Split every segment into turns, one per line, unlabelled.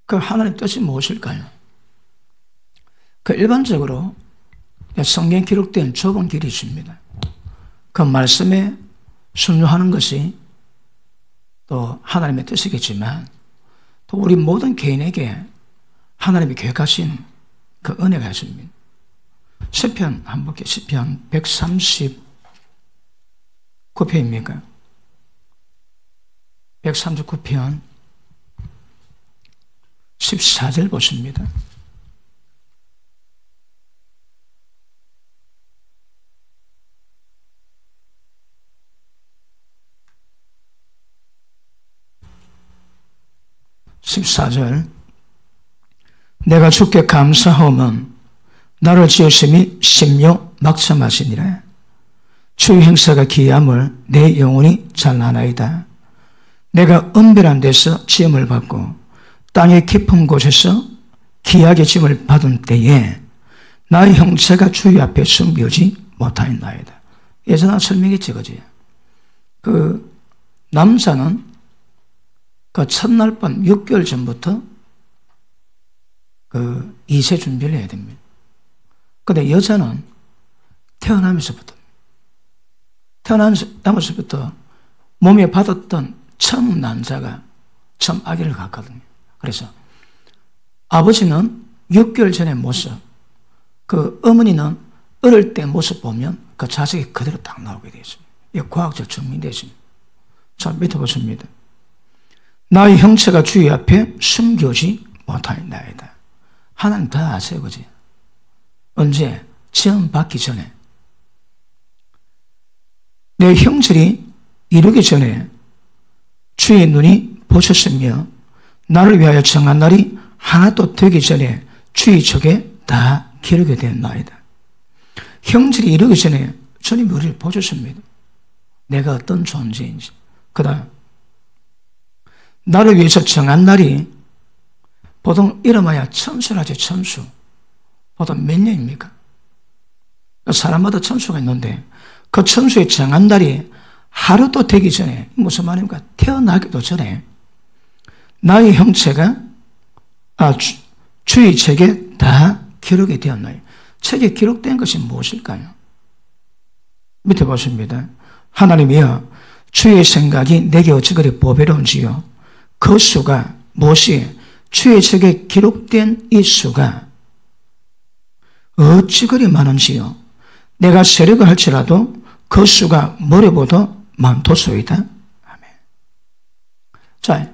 그 하나님의 뜻이 무엇일까요? 그 일반적으로 성경에 기록된 좁은 길이 있습니다. 그 말씀에 순종하는 것이 또 하나님의 뜻이겠지만 또 우리 모든 개인에게 하나님이 계획하신 그 은혜가 있습니다. 시편 한번 볼게요. 시편 139편입니까? 139편 14절 보십니다. 내가 주께 감사하오면 나를 지으심이 심요 막참하시니라. 주의 행사가 기이함을 내 영혼이 잘 아나이다. 내가 은밀한 데서 지음을 받고 땅의 깊은 곳에서 기이하게 지음을 받은 때에 나의 형체가 주의 앞에 숨겨지 못하였나이다. 예전에 설명했지, 그지? 그 남자는 그 첫날 밤 6개월 전부터 그 이세 준비를 해야 됩니다. 근데 여자는 태어나면서부터 몸에 받았던 처음 난자가 처음 아기를 갖거든요. 그래서 아버지는 6개월 전의 모습, 그 어머니는 어릴 때 모습 보면 그 자식이 그대로 딱 나오게 되어 있습니다. 이게 과학적 증명되어 있습니다. 자, 밑에 보십니다. 나의 형체가 주의 앞에 숨겨지 못하였나이다. 하나님 다 아세요, 그지? 언제? 지음 받기 전에. 내 형질이 이루기 전에 주의 눈이 보셨으며 나를 위하여 정한 날이 하나도 되기 전에 주의 척에 다 기록이 되었나이다. 형질이 이루기 전에 주님이 우리를 보셨습니다. 내가 어떤 존재인지. 그 다음 나를 위해서 정한 날이 보통 이름하여 천수라지, 천수. 보통 몇 년입니까? 사람마다 천수가 있는데 그 천수의 정한 날이 하루도 되기 전에, 무슨 말입니까? 태어나기도 전에 나의 형체가 주의 책에 다 기록이 되었나요? 책에 기록된 것이 무엇일까요? 밑에 보십니다. 하나님이여 주의 생각이 내게 어찌 그리 보배로운지요. 그 수가 무엇이 주의 책에 기록된 이 수가 어찌 그리 많은지요. 내가 세력을 할지라도 그 수가 머리보다 많도소이다. 아멘. 자,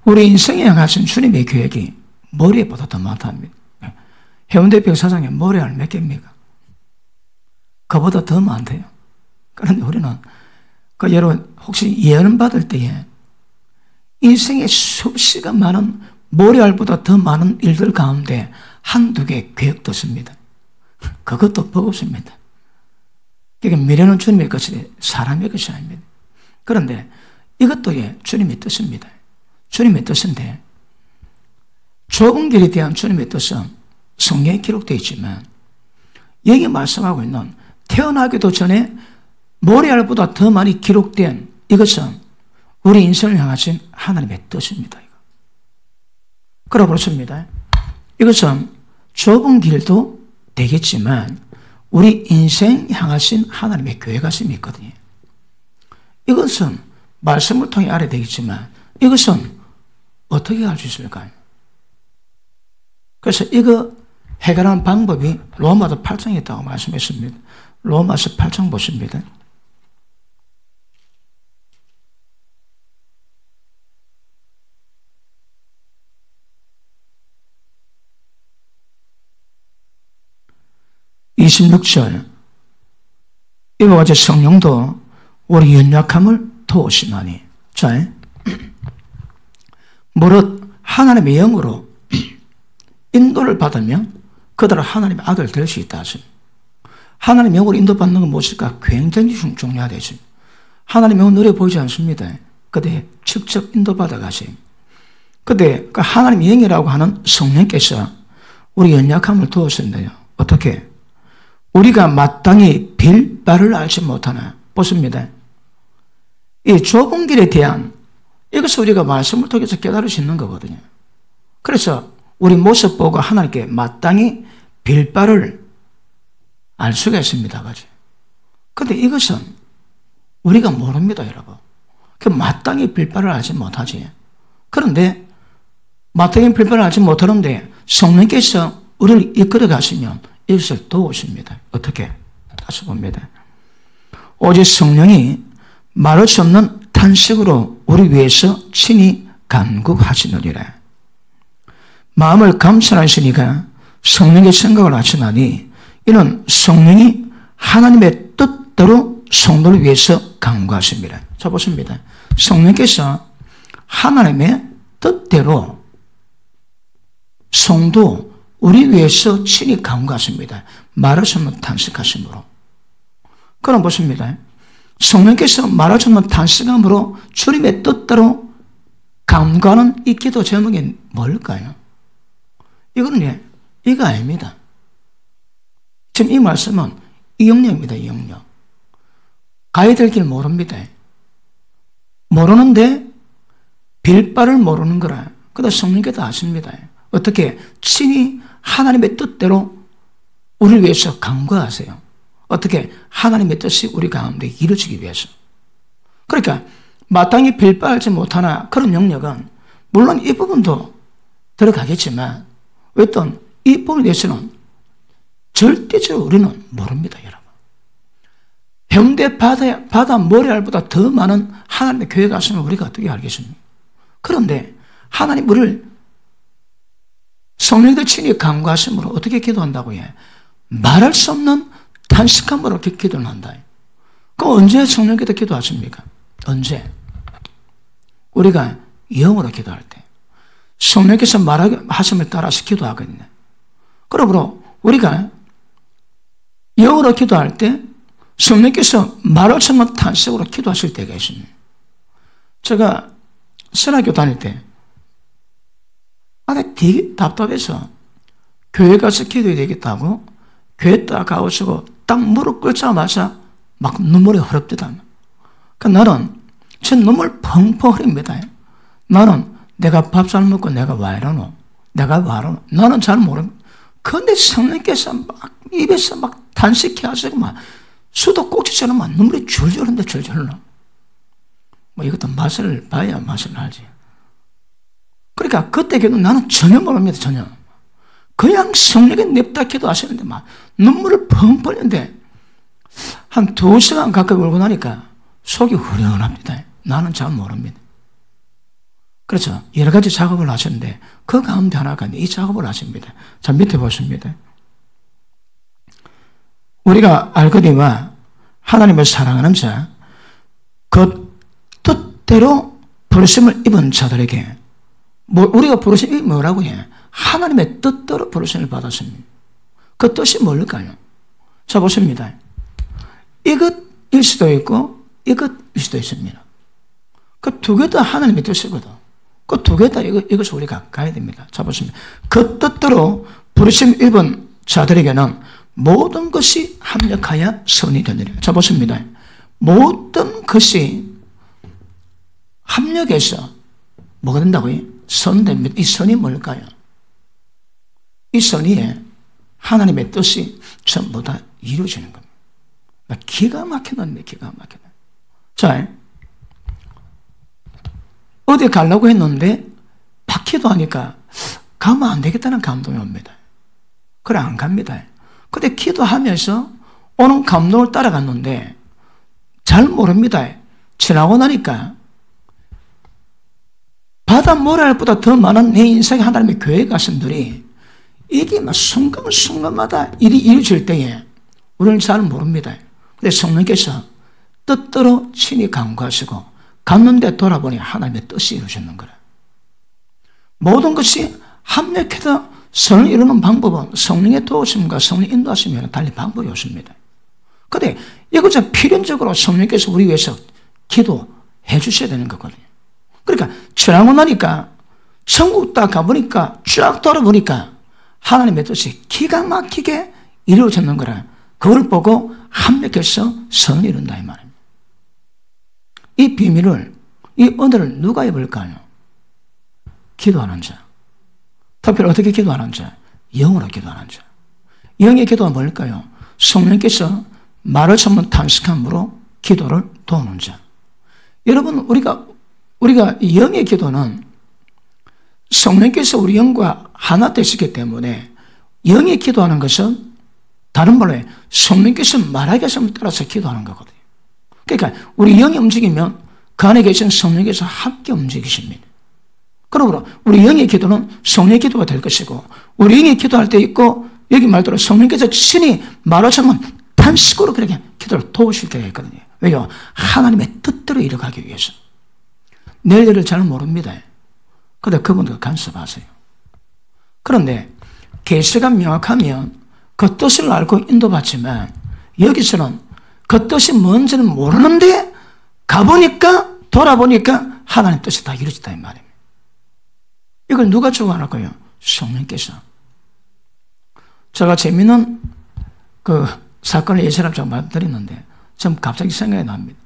우리 인생에 향하신 주님의 계획이 머리보다 더 많답니다. 해운대 백사장에 모래알 몇 개입니까? 그보다 더 많대요. 그런데 우리는 여러분 혹시 예언 받을 때에 인생에 수없이가 많은 모래알보다 더 많은 일들 가운데 한두 개 계획 떴습니다. 그것도 버겁습니다. 그러니까 미래는 주님의 것이 사람의 것이 아닙니다. 그런데 이것도 주님의 뜻입니다. 주님의 뜻인데 좁은 길에 대한 주님의 뜻은 성경에 기록되어 있지만 여기 말씀하고 있는 태어나기도 전에 모래알보다 더 많이 기록된 이것은 우리 인생을 향하신 하나님의 뜻입니다. 그러고 그렇습니다. 이것은 좁은 길도 되겠지만 우리 인생 향하신 하나님의 계획하심이 있거든요. 이것은 말씀을 통해 알아야 되겠지만 이것은 어떻게 알 수 있을까요? 그래서 이거 해결하는 방법이 로마서 8장에 있다고 말씀했습니다. 로마서 8장 보십니다. (26절) 이와 같이 성령도 우리 연약함을 도우시나니. 자, 무릇 하나님의 영으로 인도를 받으면 그들은 하나님의 아들 될 수 있다 하십니다. 하나님의 영으로 인도받는 건 무엇일까? 굉장히 중요하다 했습니다. 하나님의 영은 눈에 보이지 않습니다. 그때 직접 인도받아 가세요. 그때 그 하나님의 영이라고 하는 성령께서 우리 연약함을 도우신대요. 어떻게? 우리가 마땅히 빌 바를 알지 못하나. 보십니다. 이 좁은 길에 대한 이것을 우리가 말씀을 통해서 깨달을 수 있는 거거든요. 그래서 우리 모습 보고 하나님께 마땅히 빌 바를 알 수가 있습니다. 그죠? 근데 이것은 우리가 모릅니다, 여러분. 마땅히 빌 바를 알지 못하지. 그런데 마땅히 빌 바를 알지 못하는데 성령께서 우리를 이끌어 가시면 이것을 도우십니다. 어떻게? 다시 봅니다. 오직 성령이 말할 수 없는 탄식으로 우리 위해서 친히 간구하시느니라. 마음을 감찰하시니까 성령의 생각을 아시나니 이는 성령이 하나님의 뜻대로 성도를 위해서 간구하십니다. 자, 보십니다. 성령께서 하나님의 뜻대로 성도 우리 위해서 친히 간구하십니다. 말할 수 없는 탄식하심으로. 그럼 보십니다. 성령께서 말할 수 없는 탄식함으로 주님의 뜻대로 간구하는 이 기도 제목이 뭘까요? 이거는 이거 아닙니다. 지금 이 말씀은 이 영역입니다. 이 영역. 가야 될 길 모릅니다. 모르는데 빌 바를 모르는 거라. 그러다 성령께서 아십니다. 어떻게? 친히 하나님의 뜻대로 우리를 위해서 간구하세요. 어떻게? 하나님의 뜻이 우리 가운데 이루어지기 위해서. 그러니까 마땅히 빌 바 알지 못하나 그런 영역은 물론 이 부분도 들어가겠지만 어떤 이 부분에 대해서는 절대적으로 우리는 모릅니다, 여러분. 해운대 바다 모래알보다 더 많은 하나님의 교회 가시면 우리가 어떻게 알겠습니까? 그런데 하나님 우리를 성령의 친히 간구하심으로 어떻게 기도한다고 해? 말할 수 없는 탄식함으로 기도를 한다. 그럼 언제 성령께서 기도하십니까? 언제? 우리가 영으로 기도할 때. 성령께서 말하심을 따라서 기도하거든요. 그러므로 우리가 영으로 기도할 때 성령께서 말할 수 없는 탄식으로 기도하실 때가 있습니다. 제가 신학교 다닐 때 되게 답답해서 교회 가서 기도해야 되겠다고 교회 딱 가오시고 딱 무릎 꿇자마자 막 눈물이 흐릅니다. 그러니까 나는 제 눈물 펑펑 흐립니다. 나는 내가 밥 잘 먹고 내가 왜 이러노? 내가 왜 이러노? 나는 잘 모릅니다. 그런데 성령께서 막 입에서 막 탄식해 하시고 막 수도 꼭지처럼 막 눈물이 줄줄 흐른다 줄줄 흘러. 뭐 이것도 맛을 봐야 맛을 알지. 그러니까 그때 기도 나는 전혀 모릅니다. 전혀. 그냥 성령에 냅다 기도하시는데 막 눈물을 펑펑 흘리는데 한 2시간 가까이 울고 나니까 속이 후련합니다. 나는 잘 모릅니다. 그렇죠. 여러 가지 작업을 하셨는데 그 가운데 하나가 이 작업을 하십니다. 자, 밑에 보십니다. 우리가 알거니와 하나님을 사랑하는 자, 그 뜻대로 부르심을 입은 자들에게 우리가 부르심이 뭐라고 해? 하나님의 뜻대로 부르심을 받았습니다. 그 뜻이 뭘까요? 자, 보십니다. 이것일 수도 있고 이것일 수도 있습니다. 그 두 개 다 하나님의 뜻이거든. 그 두 개 다 이것을 우리가 가야 됩니다. 자, 보십니다. 그 뜻대로 부르심 입은 자들에게는 모든 것이 합력하여 선이 되느니라. 자, 보십니다. 모든 것이 합력해서 뭐가 된다고요? 선됩니다. 이 선이 뭘까요? 이 선이 하나님의 뜻이 전부 다 이루어지는 겁니다. 기가 막히는데 기가 막히네. 자, 어디 가려고 했는데 박히도 하니까 가면 안 되겠다는 감동이 옵니다. 그래, 안 갑니다. 근데 기도하면서 오는 감동을 따라갔는데 잘 모릅니다. 지나고 나니까 바다 모래알보다 더 많은 내 인생에 하나님의 교회 가신들이 이게 막 순간순간마다 일이 이루어질 때에 우리는 잘 모릅니다. 근데 성령께서 뜻대로 친히 간구하시고 갔는데 돌아보니 하나님의 뜻이 이루어지는 거라. 모든 것이 합력해서 선을 이루는 방법은 성령의 도우심과 성령 인도하심이 달리 방법이 없습니다. 그런데 이것은 필연적으로 성령께서 우리 위해서 기도해 주셔야 되는 거거든요. 그러니까 지나고 나니까 천국 딱 가보니까 쫙 돌아보니까 하나님의 뜻이 기가 막히게 이루어졌는 거라. 그걸 보고 합력해서 선을 이룬다 이 말입니다. 이 비밀을, 이 은혜를 누가 입을까요? 기도하는 자. 특별히 어떻게 기도하는지, 영으로 기도하는 자. 영의 기도가 뭘까요? 성령께서 말을 전문 탄식함으로 기도를 도우는 자. 여러분, 우리가 영의 기도는 성령께서 우리 영과 하나 되시기 때문에 영이 기도하는 것은 다른 말로 성령께서 말하게 하심을 따라서 기도하는 거거든요. 그러니까 우리 영이 움직이면 그 안에 계신 성령께서 함께 움직이십니다. 그러므로 우리 영의 기도는 성령의 기도가 될 것이고, 우리 영이 기도할 때 있고, 여기 말대로 성령께서 친히 말하자면 단식으로 그렇게 기도를 도우실 때가 있거든요. 왜요? 하나님의 뜻대로 이뤄가기 위해서. 내일 일을 잘 모릅니다. 그런데 그분들 간섭하세요. 그런데 계시가 명확하면 그 뜻을 알고 인도받지만, 여기서는 그 뜻이 뭔지는 모르는데 가보니까, 돌아보니까 하나님의 뜻이 다 이루어졌다 이 말입니다. 이걸 누가 주관할까요? 성령께서. 제가 재미있는 그 사건을 예전에 좀 말드렸는데 좀 갑자기 생각이 납니다.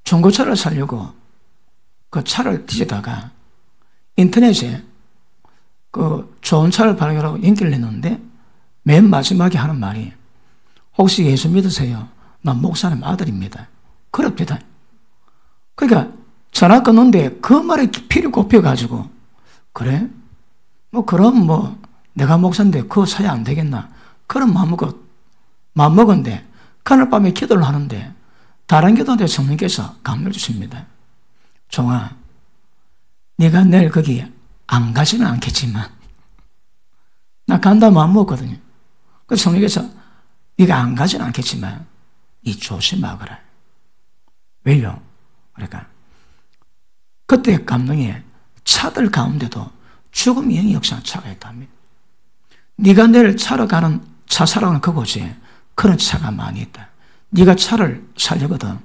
중고차를 사려고 그 차를 뒤지다가 인터넷에 그 좋은 차를 발견하고 연결을 했는데 맨 마지막에 하는 말이, 혹시 예수 믿으세요? 난 목사님 아들입니다. 그럽니다. 그러니까 전화 끊는데 그 말에 피를 꼽혀가지고, 그래? 그럼 내가 목사인데 그거 사야 안 되겠나? 그런 마음 먹었는데, 그날 밤에 기도를 하는데, 다른 기도한테 성령께서 감동을 주십니다. 종아, 네가 내일 거기 안 가지는 않겠지만, 나 간다 마음 먹거든요. 그래서 성령께서 네가 안 가지는 않겠지만, 이 조심하거라. 왜요? 그러니까, 그때 감동이 차들 가운데도 죽음의 영이 역사하는 차가 있답니다. 네가 내일 차로 가는, 차 사러 가는 그곳에 그런 차가 많이 있다. 네가 차를 살려거든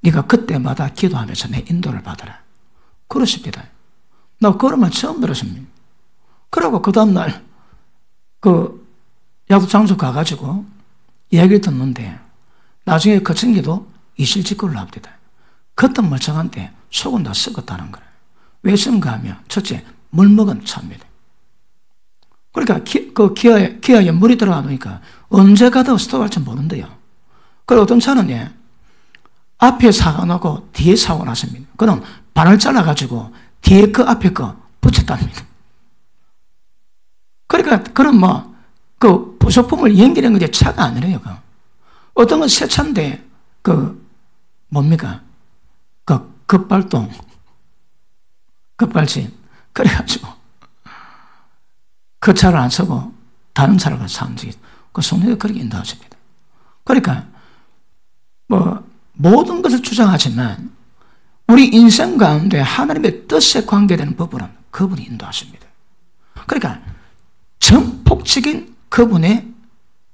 네가 그때마다 기도하면서 내 인도를 받아라. 그러십니다. 나 그런 말 처음 들었습니다. 그러고 그 다음날 그 야구 장소 가가지고 이야기를 듣는데, 나중에 그 친구도 이실직고를 합니다. 그때 멀쩡한데 속은 다 썩었다는 거예요. 왜 썩은가 하면, 첫째, 물 먹은 차입니다. 그러니까 그 기아에 물이 들어가니까 언제 가도 스톱할지 모른대요. 그리고 어떤 차는 앞에 사고 나고 뒤에 사고 났습니다. 그럼 반을 잘라가지고 뒤에 그 앞에 거 붙였답니다. 그러니까 그런 그 부속품을 연결한 게 차가 아니래요. 어떤 건 새 차인데 뭡니까? 급발진. 그래가지고 그 차를 안 쓰고 다른 차를 사는 적이, 그 성령이 그렇게 인도하십니다. 그러니까 모든 것을 주장하지만 우리 인생 가운데 하나님의 뜻에 관계되는 부분은 그분이 인도하십니다. 그러니까 전폭적인 그분의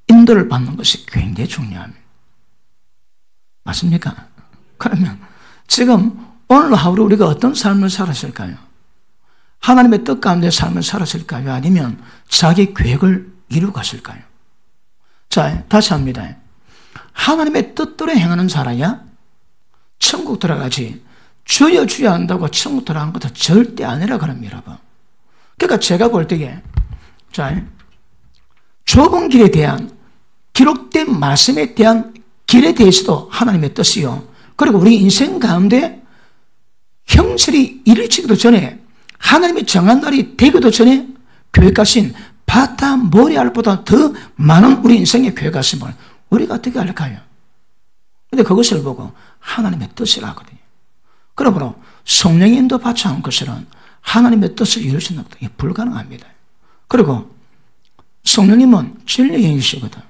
인도를 받는 것이 굉장히 중요합니다. 맞습니까? 그러면 지금 오늘 하루 우리가 어떤 삶을 살았을까요? 하나님의 뜻 가운데 삶을 살았을까요? 아니면 자기 계획을 이루고 갔을까요? 자, 다시 합니다. 하나님의 뜻대로 행하는 자라야 천국 들어가지, 주여 주여 한다고 천국 들어가는 것도 절대 아니라 그럽니다, 여러분. 그러니까 제가 볼 때에, 자, 좁은 길에 대한, 기록된 말씀에 대한 길에 대해서도 하나님의 뜻이요, 그리고 우리 인생 가운데 형철이 이르치기도 전에, 하나님이 정한 날이 되기도 전에 계획하신 바다 모래알보다 더 많은 우리 인생의 계획하심을 우리가 어떻게 알까요? 그런데 그것을 보고 하나님의 뜻이라 하거든요. 그러므로 성령의 인도 받지 않은 것은 하나님의 뜻을 이루시는 것도 불가능합니다. 그리고 성령님은 진리의 영이시거든.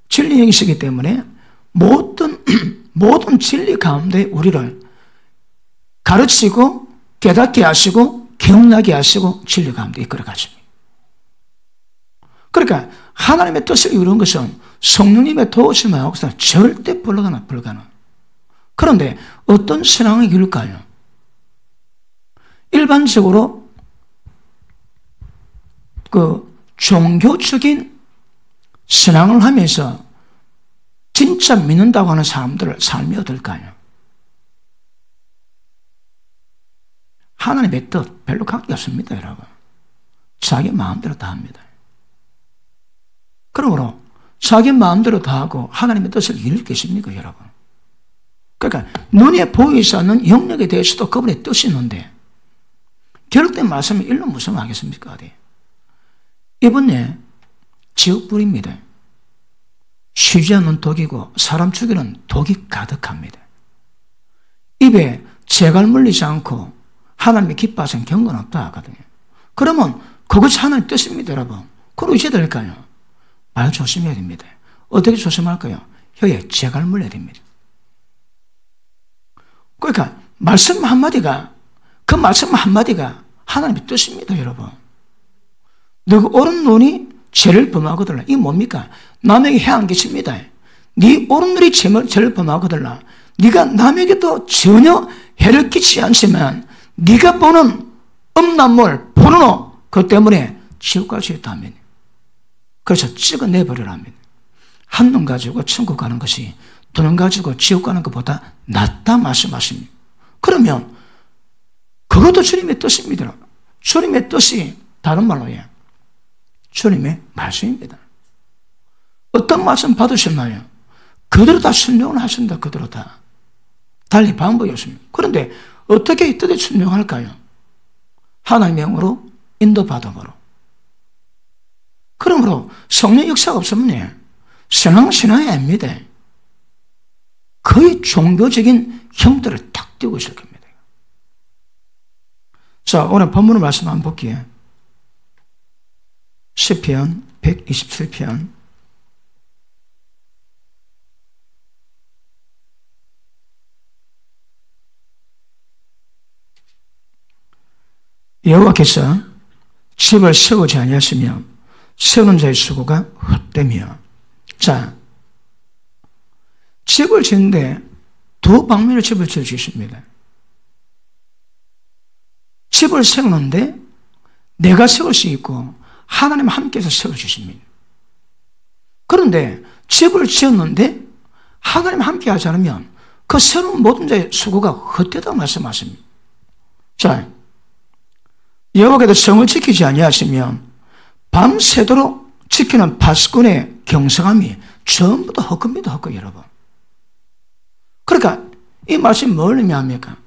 진리의 영이시기 때문에 모든 진리 가운데 우리를 가르치고 깨닫게 하시고 기억나게 하시고 진리 가운데 이끌어 가십니다. 그러니까 하나님의 뜻을 이루는 것은 성령님의 도우심이 없어서 절대 불가능. 그런데 어떤 신앙을 이룰까요? 일반적으로 그 종교적인 신앙을 하면서 진짜 믿는다고 하는 사람들의 삶이 어떨까요? 하나님의 뜻 별로 관계 없습니다, 여러분. 자기 마음대로 다 합니다. 그러므로 자기 마음대로 다 하고 하나님의 뜻을 이루겠습니까, 여러분? 그러니까 눈에 보이지 않는 영역에 대해서도 그분의 뜻이 있는데 결국된 말씀이 일로 무슨 하겠습니까? 이번에 지옥불입니다. 쉬지 않는 독이고 사람 죽이는 독이 가득합니다. 입에 재갈 물리지 않고 하나님의 기뻐하시는 경고는 없다 하거든요. 그러면 그것이 하나님의 뜻입니다, 여러분. 그럼 어찌해야 될까요? 말 조심해야 됩니다. 어떻게 조심할까요? 혀에 재갈 물려야 됩니다. 그러니까 말씀 한마디가, 그 말씀 한마디가 하나님의 뜻입니다, 여러분. 너그 오른눈이 죄를 범하거들라. 이게 뭡니까? 남에게 해한 것입니다. 네 오른눈이 죄를 범하거들라. 네가 남에게도 전혀 해를 끼치지 않지만 네가 보는 음란물, 포르노, 그것 때문에 지옥 갈 수 있다면, 그래서 찍어내버리라면, 한 눈 가지고 천국 가는 것이 두 눈 가지고 지옥 가는 것보다 낫다 말씀하십니다. 그러면 그것도 주님의 뜻입니다. 주님의 뜻이 다른 말로 해요. 주님의 말씀입니다. 어떤 말씀 받으셨나요? 그대로 다 순종을 하신다. 그대로 다. 달리 방법이 없습니다. 그런데 어떻게 이 뜻에 순종할까요? 하나님의 영으로 인도받음으로. 그러므로 성령 역사가 없으면 신앙이 아닙니다. 거의 종교적인 형태를 딱 띄고 있을 겁니다. 자, 오늘 본문의 말씀 한번 볼게요. 시편 127편 '여호와께서 집을 세우지 아니하시며 세우는 자의 수고가 헛되며.' 자, 집을 짓는데 두 방면으로 집을 지을 수 있습니다. 집을 세우는데 내가 세울 수 있고 하나님 함께해서 세울 수 있습니다. 그런데 집을 지었는데 하나님 함께하지 않으면 그 세우는 모든 자의 수고가 헛되다고 말씀하십니다. 자, 여호와께서 성을 지키지 아니하시면 밤새도록 지키는 파수꾼의 경성함이 전부 다 헛겁니다. 헛거, 여러분. 그러니까 이 말씀이 뭘 의미합니까?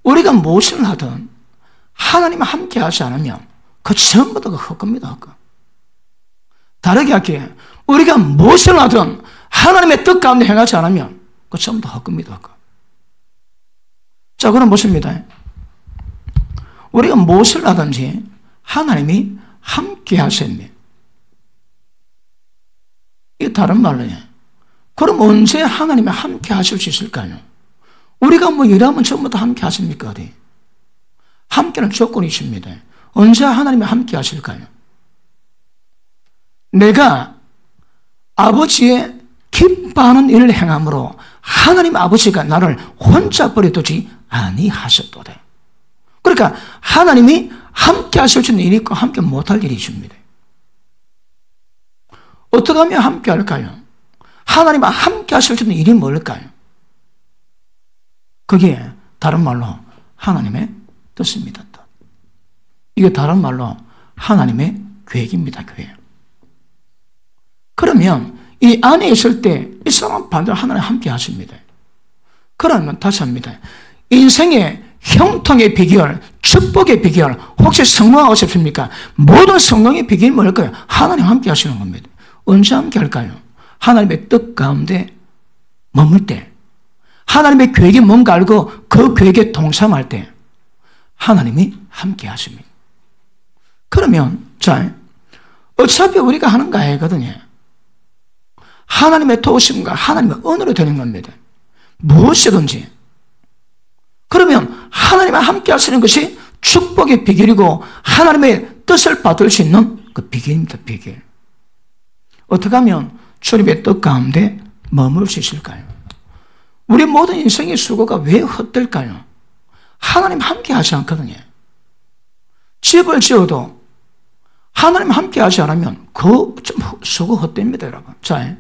우리가 무엇을 하든 하나님과 함께 하지 않으면 그 전부 다 헛겁니다. 헛거. 다르게 할게요. 우리가 무엇을 하든 하나님의 뜻 가운데 행하지 않으면 그 전부 다 헛겁니다. 헛거. 자, 그럼 무엇입니다? 우리가 무엇을 하든지 하나님이 함께 하셨네. 이게 다른 말로요. 그럼 언제 하나님이 함께 하실 수 있을까요? 우리가 뭐 일하면 전부 다 함께 하십니까? 어디? 함께는 조건이 있습니다. 언제 하나님이 함께 하실까요? 내가 아버지의 기뻐하는 일을 행함으로 하나님 아버지가 나를 혼자 버려두지 아니하셨도다. 그러니까 하나님이 함께 하실 수 있는 일이 있고 함께 못할 일이 있습니다. 어떻게 하면 함께 할까요? 하나님과 함께 하실 수 있는 일이 뭘까요? 그게 다른 말로 하나님의 뜻입니다. 이게 다른 말로 하나님의 계획입니다. 계획. 그러면 이 안에 있을 때 이 사람은 반드시 하나님 함께 하십니다. 그러면 다시 합니다. 인생의 형통의 비결, 축복의 비결, 혹시 성공하고 싶습니까? 모든 성공의 비결이 뭘까요? 하나님 함께 하시는 겁니다. 언제 함께 할까요? 하나님의 뜻 가운데 머물 때, 하나님의 계획이 뭔가 알고 그 계획에 동참할 때 하나님이 함께 하십니다. 그러면 자, 어차피 우리가 하는 거 아니거든요. 하나님의 도우심과 하나님의 은혜로 되는 겁니다. 무엇이든지. 그러면 하나님과 함께 하시는 것이 축복의 비결이고 하나님의 뜻을 받을 수 있는 그 비결입니다. 비결. 어떻게 하면 주님의 뜻 가운데 머물 수 있을까요? 우리 모든 인생의 수고가 왜 헛될까요? 하나님 함께 하지 않거든요. 집을 지어도 하나님 함께 하지 않으면 그 수고 헛됩니다, 여러분. 자,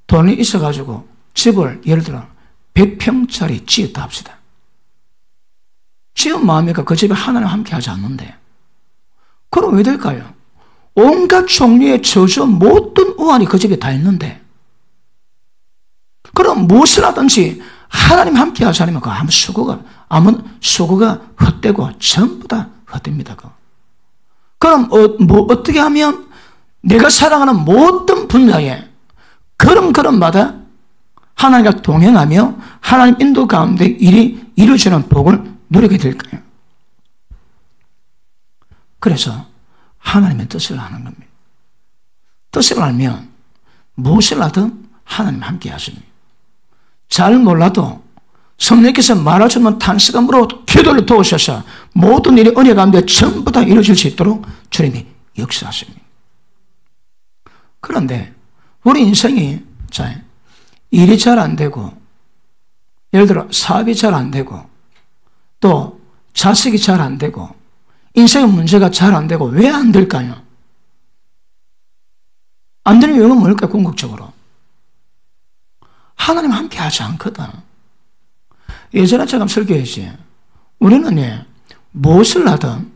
돈이 있어가지고 집을 예를 들어 100평짜리 지었다 합시다. 지은 마음이니까 그 집에 하나님 함께 하지 않는데 그럼 왜 될까요? 온갖 종류의 저주 모든 우환이 그 집에 다 있는데, 그럼 무엇을 하든지 하나님 함께 하지 않으면 그 아무 수고가 헛되고 전부 다 헛됩니다. 그럼 어떻게 하면 내가 살아가는 모든 분야에 걸음걸음마다 하나님과 동행하며 하나님 인도 가운데 일이 이루어지는 복을 누리게 될까요? 그래서 하나님의 뜻을 아는 겁니다. 뜻을 알면 무엇을 하든 하나님 함께 하십니다. 잘 몰라도 성령께서 말하시면 단시간으로 기도를 도우셔서 모든 일이 은혜 가운데 전부 다 이루어질 수 있도록 주님이 역사하십니다. 그런데 우리 인생이 일이 잘 안 되고, 예를 들어 사업이 잘 안 되고, 또 자식이 잘 안 되고, 인생의 문제가 잘 안 되고, 왜 안 될까요? 안 되는 이유는 뭘까요? 궁극적으로 하나님 함께 하지 않거든. 예전에 제가 설교했지, 우리는 무엇을 하든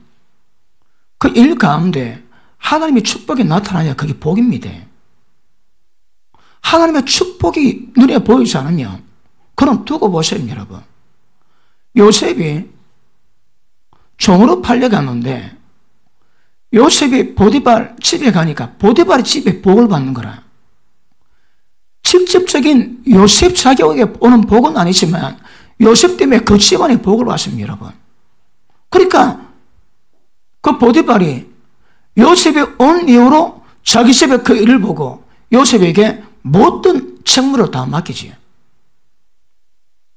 그 일 가운데 하나님의 축복이 나타나야 그게 복입니다. 하나님의 축복이 눈에 보이지 않으면, 그럼 두고 보세요, 여러분. 요셉이 종으로 팔려갔는데, 요셉이 보디발 집에 가니까 보디발의 집에 복을 받는 거라. 직접적인 요셉 자격에 오는 복은 아니지만 요셉 때문에 그 집안의 복을 받습니다, 여러분. 그러니까 그 보디발이 요셉이 온 이후로 자기 집에 그 일을 보고 요셉에게 모든 책무를 다 맡기지.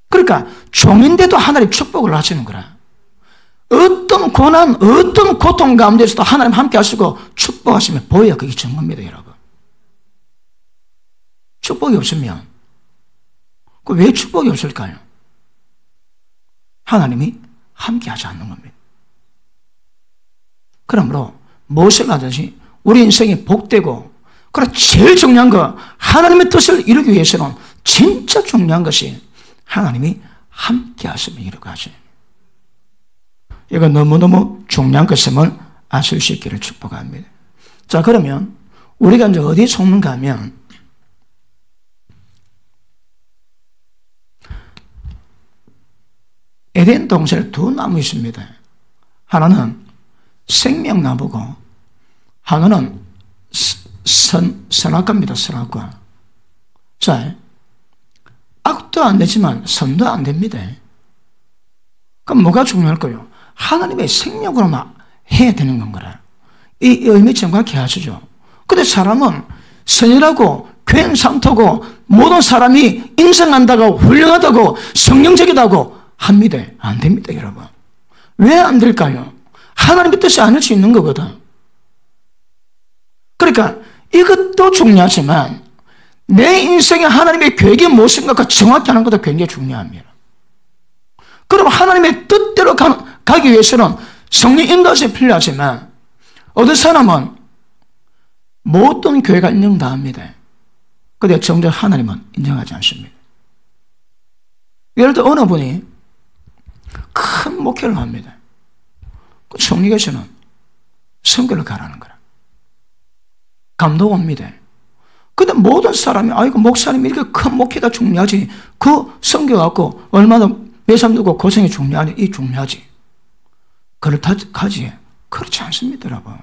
그러니까 종인데도 하나님 축복을 하시는 거라. 어떤 고난, 어떤 고통 가운데서도 하나님 함께 하시고 축복하시면 보여야 그게 증거입니다, 여러분. 축복이 없으면 왜 축복이 없을까요? 하나님이 함께 하지 않는 겁니다. 그러므로 무엇을 하든지 우리 인생이 복되고, 그러나 제일 중요한 거, 하나님의 뜻을 이루기 위해서는 진짜 중요한 것이 하나님이 함께 하심을 이루고 하시는, 이거 너무너무 중요한 것임을 아실 수 있기를 축복합니다. 자, 그러면 우리가 이제 어디에 속는가 하면, 에덴 동산에 두 나무 있습니다. 하나는 생명나무고 하나는 선악과입니다. 선악과. 자, 악도 안 되지만 선도 안 됩니다. 그럼 뭐가 중요할까요? 하나님의 생명으로만 해야 되는 건가라. 이 의미 정확히 하시죠. 근데 사람은 선이라고 괜찮다고 모든 사람이 인정한다고 훌륭하다고 성령적이다고 합니다. 안 됩니다, 여러분. 왜 안 될까요? 하나님의 뜻이 아닐 수 있는 거거든. 그러니까 이것도 중요하지만 내 인생에 하나님의 계획이 무엇인가 정확히 하는 것도 굉장히 중요합니다. 그럼 하나님의 뜻대로 가기 위해서는 성령 인도가 필요하지만, 어떤 사람은 모든 교회가 인정 다 합니다. 그런데 정작 하나님은 인정하지 않습니다. 예를 들어 어느 분이 큰 목회를 합니다. 그 성령께서는 선교를 가라는 거라. 감동 옵니다. 근데 모든 사람이, 아이고, 목사님이 이렇게 큰 목회가 중요하지, 그 선교 갖고 얼마나 매삼 두고 고생이 중요하니, 이 중요하지. 그렇다지. 그렇지 않습니다, 여러분.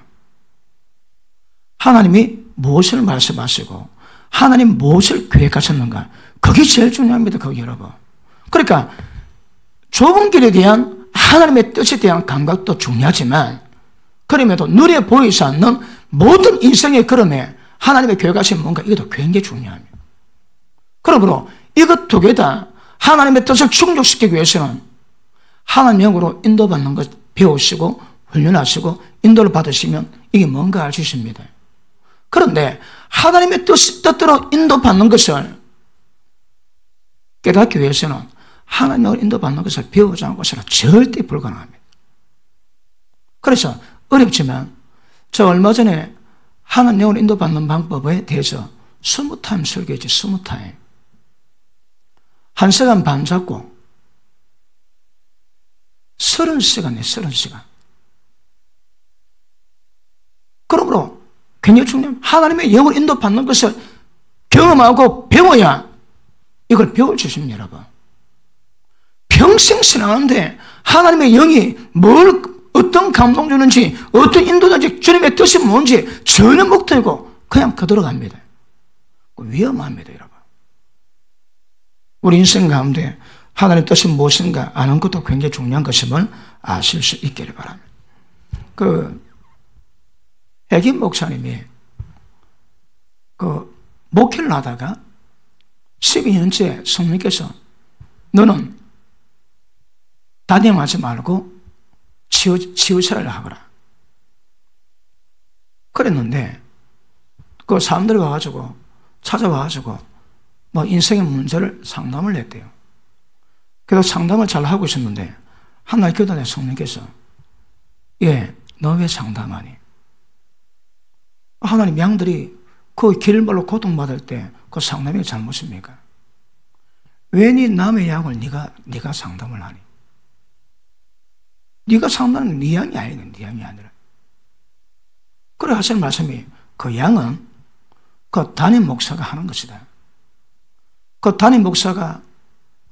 하나님이 무엇을 말씀하시고 하나님 무엇을 계획하셨는가, 그게 제일 중요합니다, 그게 여러분. 그러니까 좁은 길에 대한 하나님의 뜻에 대한 감각도 중요하지만, 그럼에도 눈에 보이지 않는 모든 인생의 걸음에 하나님의 계획하신 뭔가, 이것도 굉장히 중요합니다. 그러므로 이것 두 개 다 하나님의 뜻을 충족시키기 위해서는 하나님 영으로 인도받는 것 배우시고 훈련하시고 인도를 받으시면 이게 뭔가 알 수 있습니다. 그런데 하나님의 뜻대로 인도받는 것을 깨닫기 위해서는 하나님을 인도받는 것을 배우지 않은 것은 절대 불가능합니다. 그래서 어렵지만, 저 얼마 전에 하나님을 인도받는 방법에 대해서 20타임 설교했지. 20타임 1시간 반 잡고 30시간에 30시간. 굉장히 중요합니다. 하나님의 영을 인도받는 것을 경험하고 배워야 이걸 배울 수 있습니다, 여러분. 평생 신앙하는데 하나님의 영이 어떤 감동 주는지, 어떤 인도든지 주님의 뜻이 뭔지 전혀 못 들고 그냥 그대로 갑니다. 위험합니다, 여러분. 우리 인생 가운데 하나님의 뜻이 무엇인가 아는 것도 굉장히 중요한 것임을 아실 수 있기를 바랍니다. 백인 목사님이 목회를 하다가 12년째 성령께서 너는 단임하지 말고 치유사를 하거라. 그랬는데 그 사람들이 와가지고 찾아와가지고 뭐 인생의 문제를 상담을 했대요. 그래서 상담을 잘 하고 있었는데 한날 교단의 성령께서 너 왜 상담하니? 하나님 양들이 그 길말로 고통받을 때 그 상담이 잘못입니까? 왜 네 남의 양을 네가 상담을 하니? 네가 상담하는 네 양이 아니고 네 양이 아니라. 그래 하시는 말씀이 그 양은 그 담임 목사가 하는 것이다. 그 담임 목사가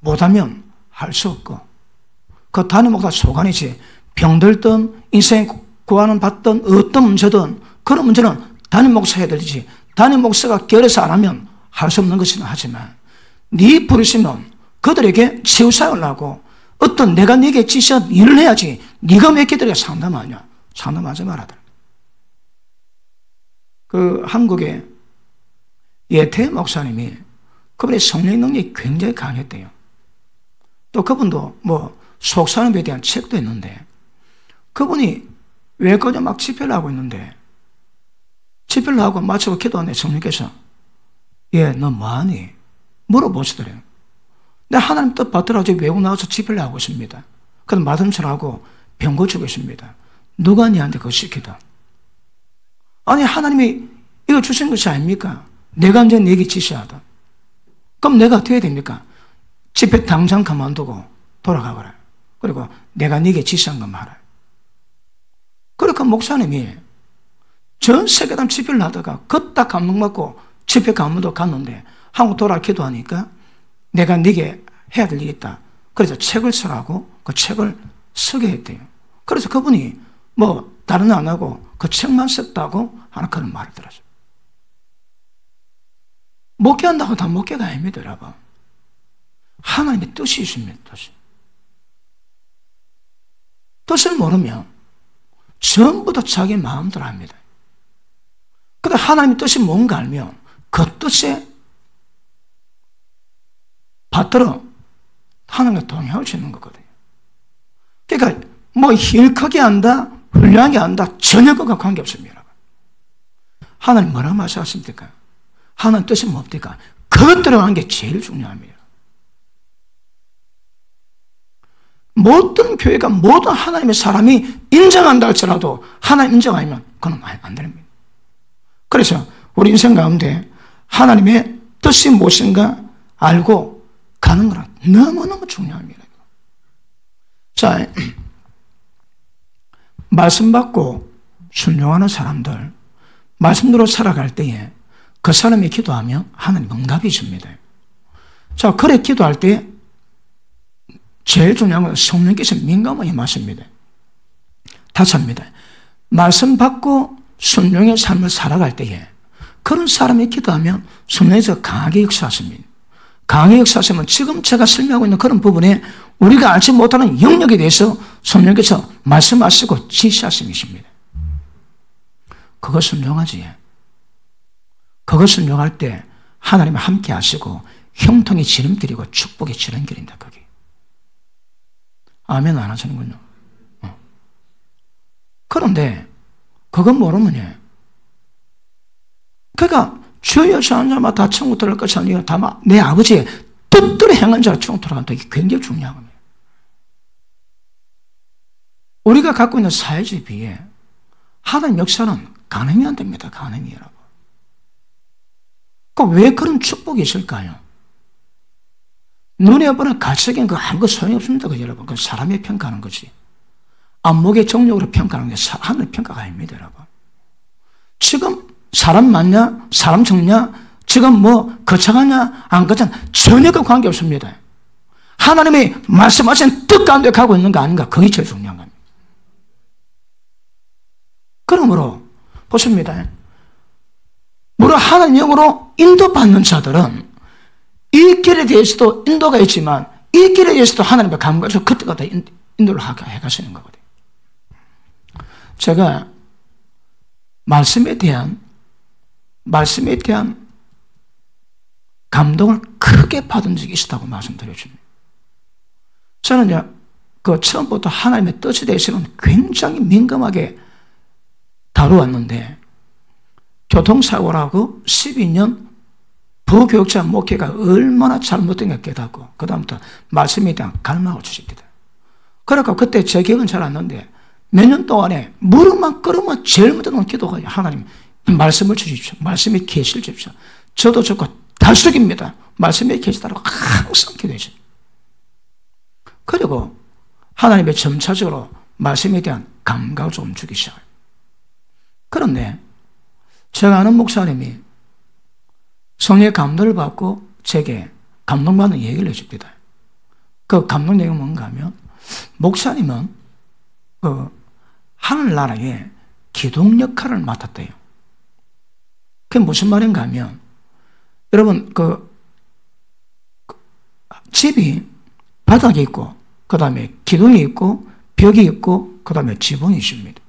못하면 할 수 없고 그 담임 목사 소관이지 병들든 인생 구하는 받든 어떤 문제든 그런 문제는 담임 목사 해야 되지 담임 목사가 결해서 안 하면 할 수 없는 것이긴 하지만 네 부르시면 그들에게 치유사역을 하고 어떤 내가 네게 지시한 일을 해야지 네가 몇 개들에게 상담하냐? 상담하지 말아라. 한국의 예태 목사님이 그분의 성령 능력이 굉장히 강했대요. 또 그분도 속사람에 대한 책도 있는데 그분이 외국에 막 집회를 하고 있는데 집회를 하고 마치고 기도하는데 성령께서 너 뭐하니? 물어보시더래요. 내가 하나님 뜻 받들어 외국 나가서 집회를 하고 있습니다. 그럼 마담철하고 병 고치고 있습니다. 누가 니한테 그거 시키다? 아니 하나님이 이거 주신 것이 아닙니까? 내가 이제 네게 지시하다. 그럼 내가 어떻게 해야 됩니까? 집회 당장 그만두고 돌아가거라. 그리고 내가 네게 지시한 것만 하라. 그러니까 목사님이 전 세계단 집회를 하다가 걷다 감동받고 집회 가문도 갔는데 한국 돌아 기도하니까 내가 네게 해야 될 일이 있다. 그래서 책을 쓰라고 그 책을 쓰게 했대요. 그래서 그분이 다른 안 하고 그 책만 썼다고 하는 그런 말을 들었어요. 목회한다고 다 목회가 아닙니다, 여러분. 하나님의 뜻이 있습니다, 뜻이. 뜻을 모르면 전부 다 자기 마음대로 합니다. 그런데 하나님의 뜻이 뭔가 알면 그 뜻에 받들어 하나님과 동행할 수 있는 거거든요. 그러니까 힐 크게 한다, 훌륭하게 한다, 전혀 그것과 관계없습니다. 하나님 뭐라고 말씀하십니까? 하나님 뜻이 뭡니까? 그것대로 하는 게 제일 중요합니다. 모든 교회가 모든 하나님의 사람이 인정한다 할지라도 하나님 인정 아니면 그건 안 됩니다. 그래서 우리 인생 가운데 하나님의 뜻이 무엇인가 알고 가는 거는 너무너무 중요합니다. 자, 말씀 받고 순종하는 사람들, 말씀대로 살아갈 때에 그 사람이 기도하면 하나님 응답이 줍니다. 자, 그래 기도할 때 제일 중요한 건 성령께서 민감하게 임하십니다. 다섯입니다. 말씀 받고 순종의 삶을 살아갈 때에 그런 사람이 기도하면 성령께서 강하게 역사하십니다. 강하게 역사하시면 지금 제가 설명하고 있는 그런 부분에 우리가 알지 못하는 영역에 대해서 성령께서 말씀하시고 지시하심이십니다. 그것 순종하지. 그것 순종할 때 하나님이 함께 하시고 형통의 지름길이고 축복의 지름길입니다. 거기. 아멘 안 하시는군요. 그런데 그건 모르면요. 그러니까 주여 저 한 자마다 다 천국 들어갈 것이 아니라 다만 내 아버지의 뜻대로 행한 자가 천국 들어간다. 이게 굉장히 중요한 겁니다. 우리가 갖고 있는 사회주의 비에 하나님 역사는 가능이 안 됩니다. 가능이 여러분. 왜 그런 축복이 있을까요? 눈에 보는 가치적인 거 아무것도 소용이 없습니다. 여러분. 그 사람이 평가하는 거지. 안목의 정력으로 평가하는 게 하늘의 평가가 아닙니다. 여러분. 지금 사람 맞냐? 사람 적냐? 지금 뭐 거창하냐? 안 거창? 전혀 그 관계 없습니다. 하나님이 말씀하신 뜻 가운데 가고 있는 거 아닌가? 그게 제일 중요한 겁니다. 그러므로 보십니다. 무려 하나님 영으로 인도받는 자들은 이 길에 대해서도 인도가 있지만 이 길에 대해서도 하나님의 감각에서 그때마다 인도를 해가시는 거거든요. 제가 말씀에 대한 감동을 크게 받은 적이 있었다고 말씀드려줍니다. 저는 그 처음부터 하나님의 뜻에 대해서는 굉장히 민감하게 다루었는데 교통사고라고 12년 부교육자 목회가 얼마나 잘못된 걸 깨닫고 그 다음부터 말씀에 대한 갈망을 주십니다. 그러니까 그때 제 기억은 잘 안 나는데 몇 년 동안에 무릎만 꿇으면 제일 먼저 놓은 기도가 하나님 말씀을 주십시오. 말씀의 계시를 주십시오. 저도 좋고 달속입니다. 말씀의 계시다라고 항상 기도했어요. 그리고 하나님의 점차적으로 말씀에 대한 감각을 좀 주기 시작해요. 그런데 제가 아는 목사님이 성령의 감동을 받고 제게 감동받는 얘기를 해줍니다. 그 감동 내용은 뭔가 하면 목사님은 그 하늘나라에 기둥 역할을 맡았대요. 그게 무슨 말인가 하면 여러분 그 집이 바닥이 있고 그 다음에 기둥이 있고 벽이 있고 그 다음에 지붕이 있습니다.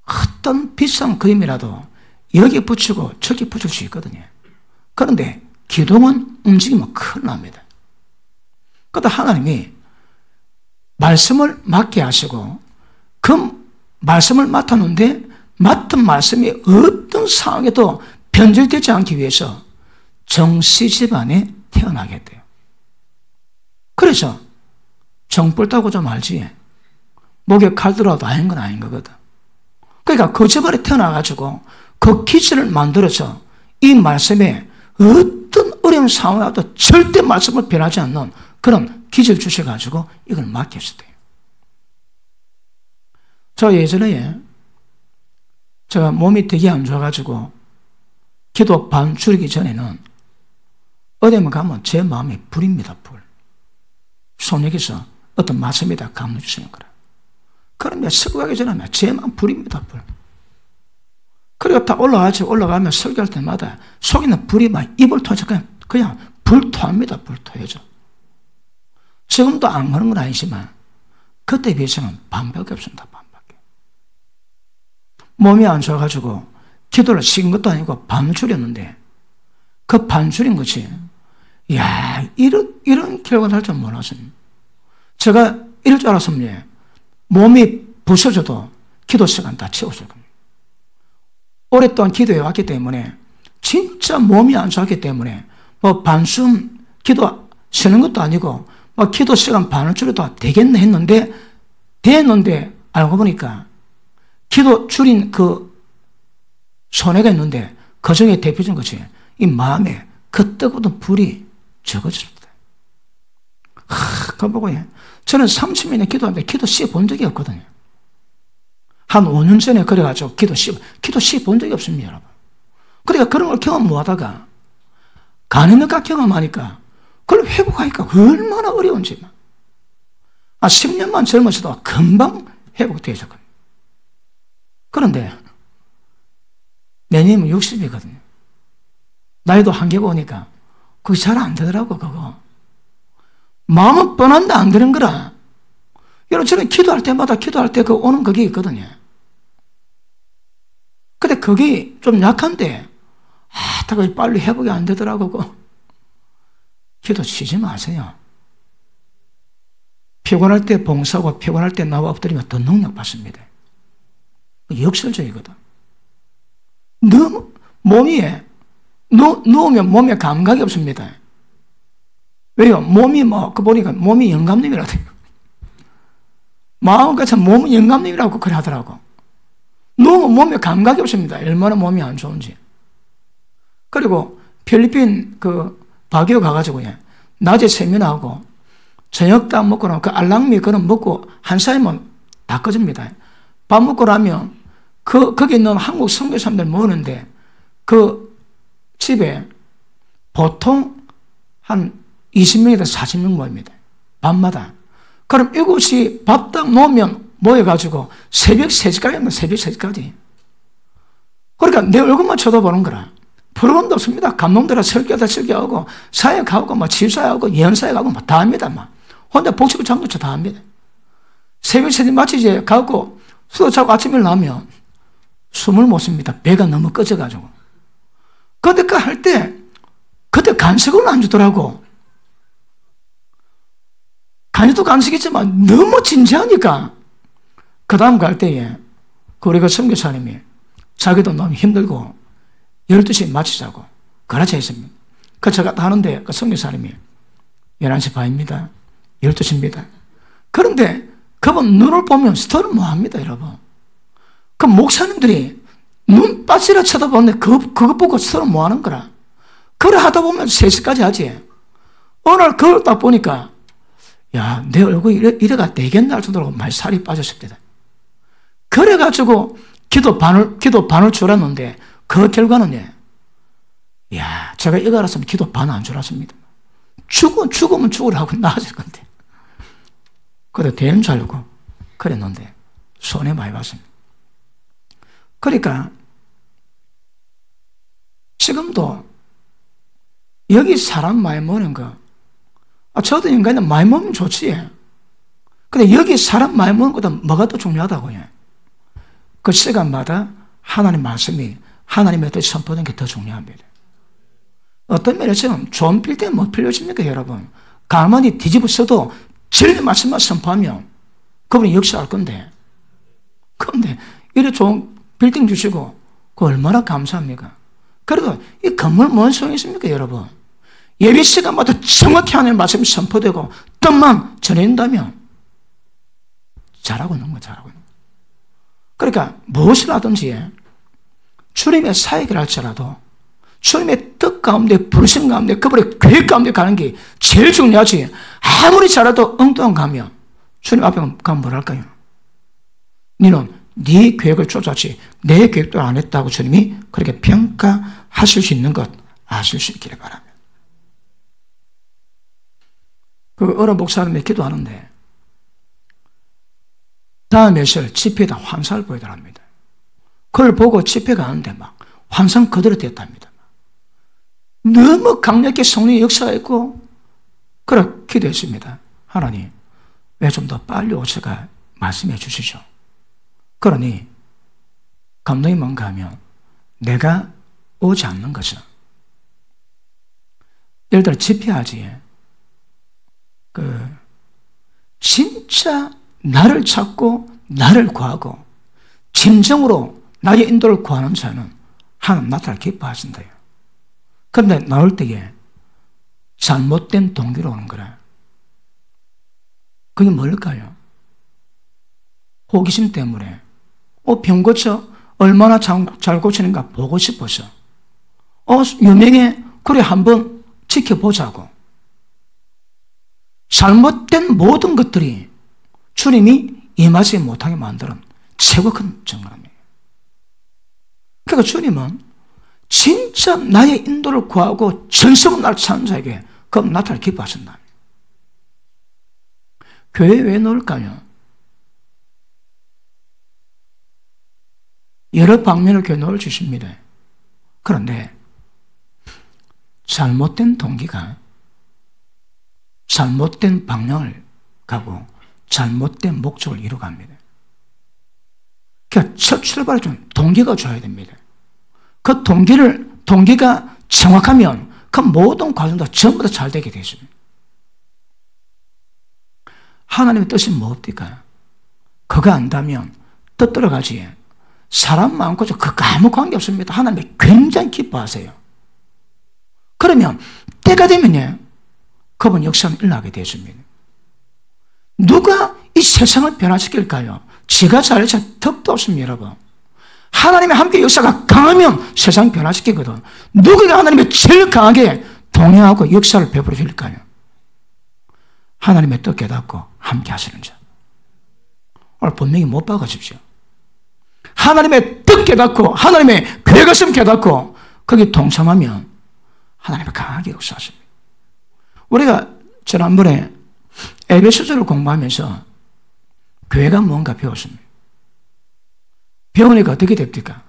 어떤 비싼 그림이라도 여기 붙이고 저기 붙일 수 있거든요. 그런데 기둥은 움직이면 큰일 납니다. 그러다 하나님이 말씀을 맡게 하시고 그 말씀을 맡았는데 맡은 말씀이 어떤 상황에도 변질되지 않기 위해서 정씨 집안에 태어나게 돼요. 그래서 정뿔 따고 좀 알지 목에 칼 들어도 아닌 건 아닌 거거든. 그러니까 그 집안에 태어나가지고 그 기질을 만들어서 이 말씀에 어떤 어려운 상황에도 절대 말씀을 변하지 않는 그런 기질 주셔가지고 이걸 맡겼을 때요. 저 예전에 제가 몸이 되게 안 좋아가지고 기도 반 줄이기 전에는 어디에 가면 제 마음이 불입니다. 불. 성령께서 어떤 말씀에다 감동 주시는 거라. 그러면 설교 가기 전에 제 마음 불입니다. 불. 그리고 다 올라가면 설교할 때마다 속에는 불이 막 입을 터져 그냥 불토합니다. 불토해져. 지금도 안 그런 건 아니지만 그때에 비해서는 반밖에 없습니다. 반밖에. 몸이 안 좋아가지고 기도를 식은 것도 아니고 반줄였는데 그 반줄인 것이 이런 결과가 날 줄 몰랐습니다. 제가 이럴 줄 알았으면 몸이 부서져도 기도 시간 다 채웠을 겁니다. 오랫동안 기도해 왔기 때문에 진짜 몸이 안 좋았기 때문에 뭐 반숨 기도 쉬는 것도 아니고 뭐 기도 시간 반을 줄여도 되겠네 했는데 됐는데 알고 보니까 기도 줄인 그 손해가 있는데 그 중에 대표적인 것이 이 마음에 그 뜨거운 불이 적어졌습니다. 그거 보고 저는 30년에 기도하는데 기도 씨 본 적이 없거든요. 한 5년 전에 그래가지고 기도 씨 본 적이 없습니다, 여러분. 그러니까 그런 걸 경험 못 하다가 간헐적 경험하니까 그걸 회복하니까 얼마나 어려운지. 10년만 젊어서도 금방 회복되었거든요. 그런데 내년이면 60이거든요. 나이도 한개 보니까 그게 잘 안 되더라고, 그거. 마음은 뻔한데 안 되는 거라. 여러분, 저는 기도할 때마다 기도할 때 그 오는 그게 있거든요. 근데 그게 좀 약한데, 그게 빨리 회복이 안 되더라고, 그거. 기도 쉬지 마세요. 피곤할 때 봉사하고 피곤할 때 나와 엎드리면 더 능력 받습니다. 역설적이거든. 너무 몸이 누우면 몸에 감각이 없습니다. 왜요? 몸이 보니까 몸이 영감님이라고요. 마음같이 몸은 영감님이라고 그래 하더라고. 누우면 몸에 감각이 없습니다. 얼마나 몸이 안 좋은지. 그리고 필리핀 바기오 가가지고 낮에 세미나하고 저녁 딱 먹고 나면 그 알랑미 그런 먹고 한 사이면 다 꺼집니다. 밥 먹고 나면 거기 있는 한국 선교사람들 모으는데 그 집에 보통 한 20명에서 40명 모입니다. 밤마다. 그럼 이곳이 밥 딱 놓으면 모여가지고 새벽 3시까지 합니다. 새벽 3시까지. 그러니까 내 얼굴만 쳐다보는 거라. 프로그램도 없습니다. 감독들아 설교다 설교하고 사역하고 뭐 치유사역하고 예언사역하고 뭐 다 합니다. 막. 혼자 복식을 장도쳐 다 합니다. 새벽 3시 마치 이제 가고 수도 자고 아침에 나면 숨을 못 쉽니다. 배가 너무 꺼져가지고. 근데 그 할 때 그때 간식을 안 주더라고. 간식도 간식이지만 너무 진지하니까 그 다음 갈 때에 우리가 선교사님이 자기도 너무 힘들고 12시에 마치자고 그러자 했습니다. 그 제가 하는데 그 선교사님이 11시 반입니다. 12시입니다. 그런데 그분 눈을 보면 스토리를 뭐합니다, 여러분. 그 목사님들이 눈 빠지라 쳐다보는데 그거 보고 스토리를 뭐하는 거라. 그래 하다 보면 3시까지 하지. 어느 날 그걸 딱 보니까 야, 내 얼굴이 이래가 되겠나 할 정도로 많이 살이 빠졌습니다. 그래가지고 기도 반을 줄였는데 그 결과는 야, 제가 이거 알았으면 기도 반 안 줄였습니다. 죽으면 죽으라 하고 나아질 건데. 그래도 되는 줄 알고 그랬는데 손해 많이 봤습니다. 그러니까 지금도 여기 사람 많이 모는 거 저도 인간은 많이 모으면 좋지. 근데 여기 사람 많이 모는 것보다 뭐가 더 중요하다고요. 그 시간마다 하나님 말씀이 하나님의 뜻이 선포되는 게 더 중요합니다. 어떤 면에서는 좋은 빌딩은 뭐 필요하십니까, 여러분? 가만히 뒤집어 써도 진리 말씀만 선포하면 그분이 역사할 건데. 그런데 이래 좋은 빌딩 주시고 그 얼마나 감사합니까? 그래도 이 건물 뭔 소용이 있습니까, 여러분? 예배 시간마다 정확히 하나님의 말씀이 선포되고 뜻만 전해진다면 잘하고 있는 거 잘하고 있는 거. 그러니까 무엇을 하든지 주님의 사역을 할지라도 주님의 뜻 가운데 부르심 가운데 그분의 계획 가운데 가는 게 제일 중요하지. 아무리 잘해도 엉뚱한 가면 주님 앞에 가면 뭐랄까요? 너는 네 계획을 쫓았지 내 계획도 안 했다고 주님이 그렇게 평가하실 수 있는 것 아실 수 있기를 바랍니다. 그 어느 목사님이 기도하는데 다음 며칠 집회에다 환상을 보여달랍니다. 그걸 보고 집회 가는데 막 환상 그대로 됐답니다. 너무 강력히 성령의 역사가 있고 그래 기도했습니다. 하나님 왜 좀 더 빨리 오셔가 말씀해 주시죠. 그러니 감동이 뭔가 하면 내가 오지 않는 것은 예를 들어 집회하지 진짜 나를 찾고 나를 구하고 진정으로 나의 인도를 구하는 자는 하나님 나타나 기뻐하신다요. 그런데 나올 때에 잘못된 동기로 오는 거라. 그게 뭘까요? 호기심 때문에 병 고쳐 얼마나 잘 고치는가 보고 싶어서 유명해 그래 한번 지켜보자고. 잘못된 모든 것들이 주님이 임하지 못하게 만드는 최고 큰 증거입니다. 그러니까 주님은 진짜 나의 인도를 구하고 전성은 날 찾는 자에게 그 나타를 기뻐하신다. 교회에 왜 넣을까요? 여러 방면을 교회에 넣을 주십니다. 그런데 잘못된 동기가 잘못된 방향을 가고 잘못된 목적을 이루어갑니다. 그러니까 첫 출발에 좀 동기가 줘야 됩니다. 그 동기가 정확하면 그 모든 과정도 전부 다 잘 되게 되십니다. 하나님의 뜻이 뭡니까? 그거 안다면 뜻대로 가지. 사람 많고 그거 아무 관계 없습니다. 하나님이 굉장히 기뻐하세요. 그러면 때가 되면요 그분 역사는 일어나게 되십니다. 누가 이 세상을 변화시킬까요? 지가 잘해서 턱도 없습니다, 여러분. 하나님의 함께 역사가 강하면 세상 변화시키거든. 누가 하나님의 제일 강하게 동행하고 역사를 베풀어 줄까요? 하나님의 뜻 깨닫고 함께 하시는 자. 오늘 분명히 못 박아주십시오. 하나님의 뜻 깨닫고 하나님의 계획을 깨닫고 거기 동참하면 하나님은 강하게 역사하십니다. 우리가 지난번에 에베소서를 공부하면서 교회가 뭔가 배웠습니다. 배우니까 어떻게 됩니까?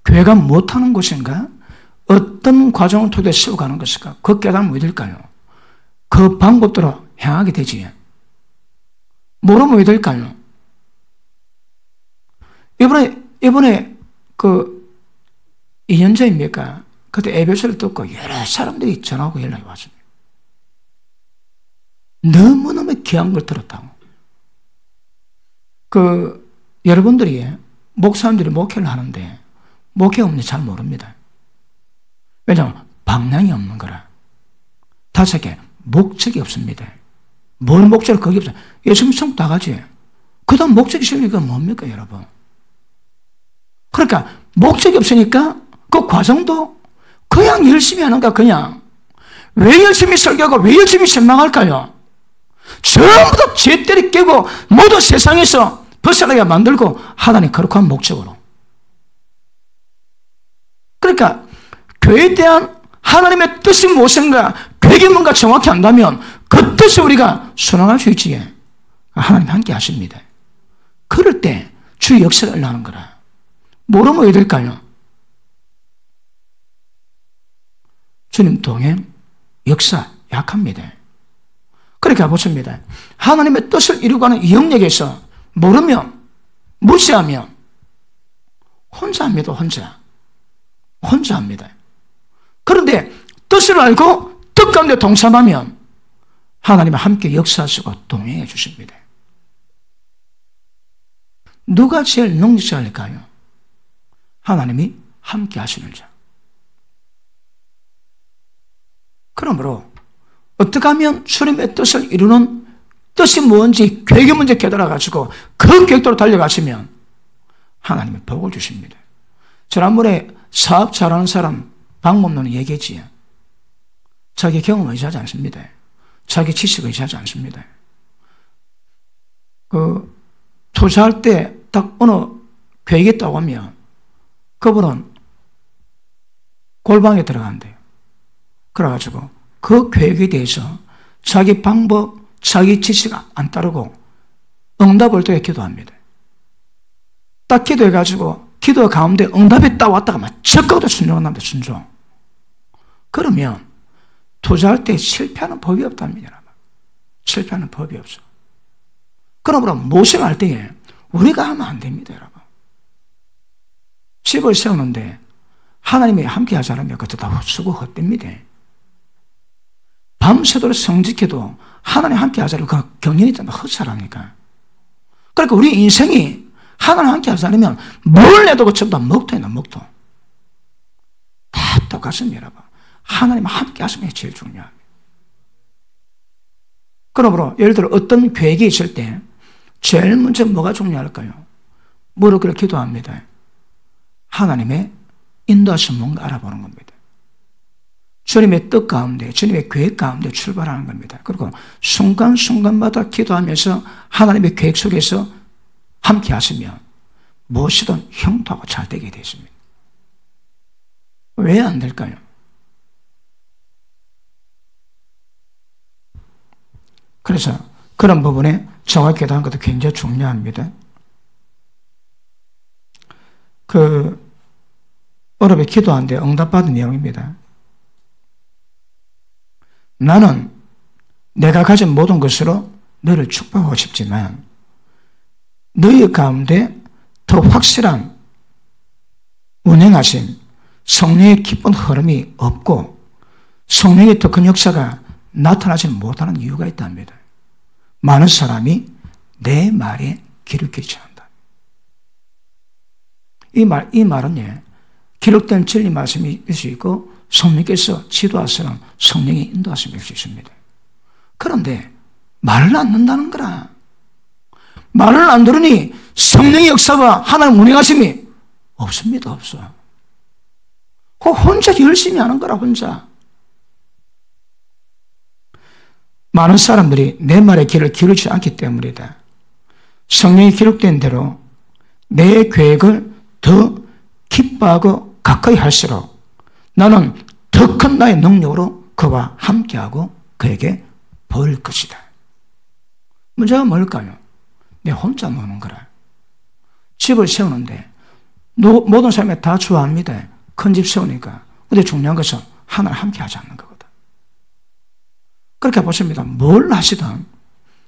교회가 못하는 곳인가? 어떤 과정을 통해 세워가는 것일까? 그 깨달으면 왜 될까요? 그 방법대로 행하게 되지. 모르면 왜 될까요? 이번에 2년 전입니까? 그때 에베소를 듣고 여러 사람들이 전화하고 연락이 왔습니다. 너무너무 귀한 걸 들었다고. 여러분들이, 목사님들이 목회를 하는데, 목회 없는지 잘 모릅니다. 왜냐하면 방향이 없는 거라. 다섯 개, 목적이 없습니다. 뭘 목적을 거기 없어요. 예수님 성도 다 가지. 그 다음 목적이 있으니까 뭡니까, 여러분? 그러니까 목적이 없으니까 그 과정도 그냥 열심히 하는가, 그냥. 왜 열심히 설교하고 왜 열심히 신방할까요? 전부 다 죄때리 깨고 모든 세상에서 벗어나게 만들고 하나님 거룩한 목적으로. 그러니까 교회에 대한 하나님의 뜻이 무엇인가, 계획이 뭔가 정확히 안다면 그 뜻을 우리가 순응할 수 있지. 하나님 함께 하십니다. 그럴 때 주의 역사가 일어나는 거라. 모르면 왜 될까요? 주님 동행, 역사 약합니다. 그렇게 보십니다. 하나님의 뜻을 이루고하는 이 영역에서 모르면, 무시하면 혼자 합니다. 혼자 합니다. 그런데 뜻을 알고 뜻 가운데 동참하면 하나님은 함께 역사하시고 동행해 주십니다. 누가 제일 능력자일까요? 하나님이 함께 하시는 자. 그러므로 어떻게 하면 주님의 뜻을 이루는 뜻이 뭔지, 계획이 뭔지 깨달아가지고 그 계획대로 달려가시면 하나님이 복을 주십니다. 지난번에 사업 잘하는 사람 방법론을 얘기했지요. 자기 경험을 의지하지 않습니다. 자기 지식을 의지하지 않습니다. 투자할 때 딱 어느 계획이 있다고 하면 그분은 골방에 들어간대요. 그래가지고 그 계획에 대해서 자기 방법, 자기 지식 안 따르고 응답을 통해 기도합니다. 딱 기도해가지고 기도 가운데 응답이 딱 왔다가 막 적극도 순종한 납니다. 순종. 그러면 투자할 때 실패하는 법이 없답니다. 여러분. 실패하는 법이 없어. 그러므로 무엇을 할 때에 우리가 하면 안 됩니다. 여러분. 집을 세우는데 하나님이 함께 하지 않으면 그것도 다 수고 헛됩니다. 밤새도록 성직해도 하나님 함께 하지 않으면 그 경륜이 좀 헛살하니까. 그러니까 우리 인생이 하나님 함께 하지 않으면 뭘 내도 그 전부 다 먹토이나 먹토. 다 똑같습니다. 여러분. 하나님 함께 하시는 게 제일 중요합니다. 그러므로 예를 들어 어떤 계획이 있을 때 제일 먼저 뭐가 중요할까요? 무릎 꿇어 기도합니다. 하나님의 인도하신 뭔가 알아보는 겁니다. 주님의 뜻 가운데, 주님의 계획 가운데 출발하는 겁니다. 그리고 순간순간마다 기도하면서 하나님의 계획 속에서 함께 하시면 무엇이든 형통하고 잘 되게 되어 있습니다. 왜 안 될까요? 그래서 그런 부분에 정확히 기도하는 것도 굉장히 중요합니다. 어렵게 기도하는데 응답받은 내용입니다. 나는 내가 가진 모든 것으로 너를 축복하고 싶지만 너희 가운데 더 확실한 운행하심, 성령의 기쁜 흐름이 없고 성령의 더 큰 역사가 나타나지 못하는 이유가 있답니다. 많은 사람이 내 말에 귀를 기울이지 않는다. 이 말은 기록된 진리 말씀일 수 있고 성령께서 지도하시는 성령의 인도하심일 수 있습니다. 그런데 말을 안 듣는다는 거라. 말을 안 들으니 성령의 역사와 하나님 운행하심이 없습니다. 없어. 혼자 열심히 하는 거라. 혼자. 많은 사람들이 내 말에 귀를 기울이지 않기 때문이다. 성령이 기록된 대로 내 계획을 더 깊이 기뻐하고 가까이 할수록 나는 더 큰 나의 능력으로 그와 함께하고 그에게 보일 것이다. 문제가 뭘까요? 내 혼자 노는 거라. 집을 세우는데 모든 사람이 다 좋아합니다. 큰 집 세우니까. 근데 중요한 것은 하나를 함께 하지 않는 거거든. 그렇게 보십니다. 뭘 하시든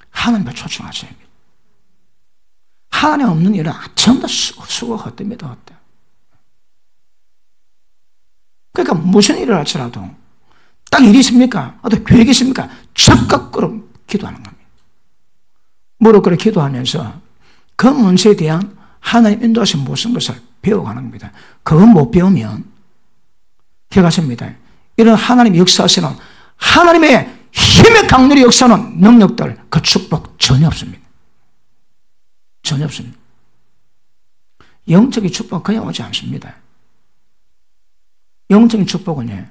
하나님을 초청하셔야 합니다. 하나님 없는 일은 전부 다 수고가 헛됩니다. 헛돼. 그러니까 무슨 일을 할지라도 딱 일이 있습니까? 어떤 계획이 있습니까? 적극적으로 기도하는 겁니다. 무릎 꿇어 기도하면서 그 문제에 대한 하나님 인도하신 모든 것을 배워가는 겁니다. 그건 못 배우면 기억하십니다. 이런 하나님 역사하시는 하나님의 힘의 강렬히 역사하는 능력들, 그 축복 전혀 없습니다. 전혀 없습니다. 영적인 축복은 그냥 오지 않습니다. 영적인 축복은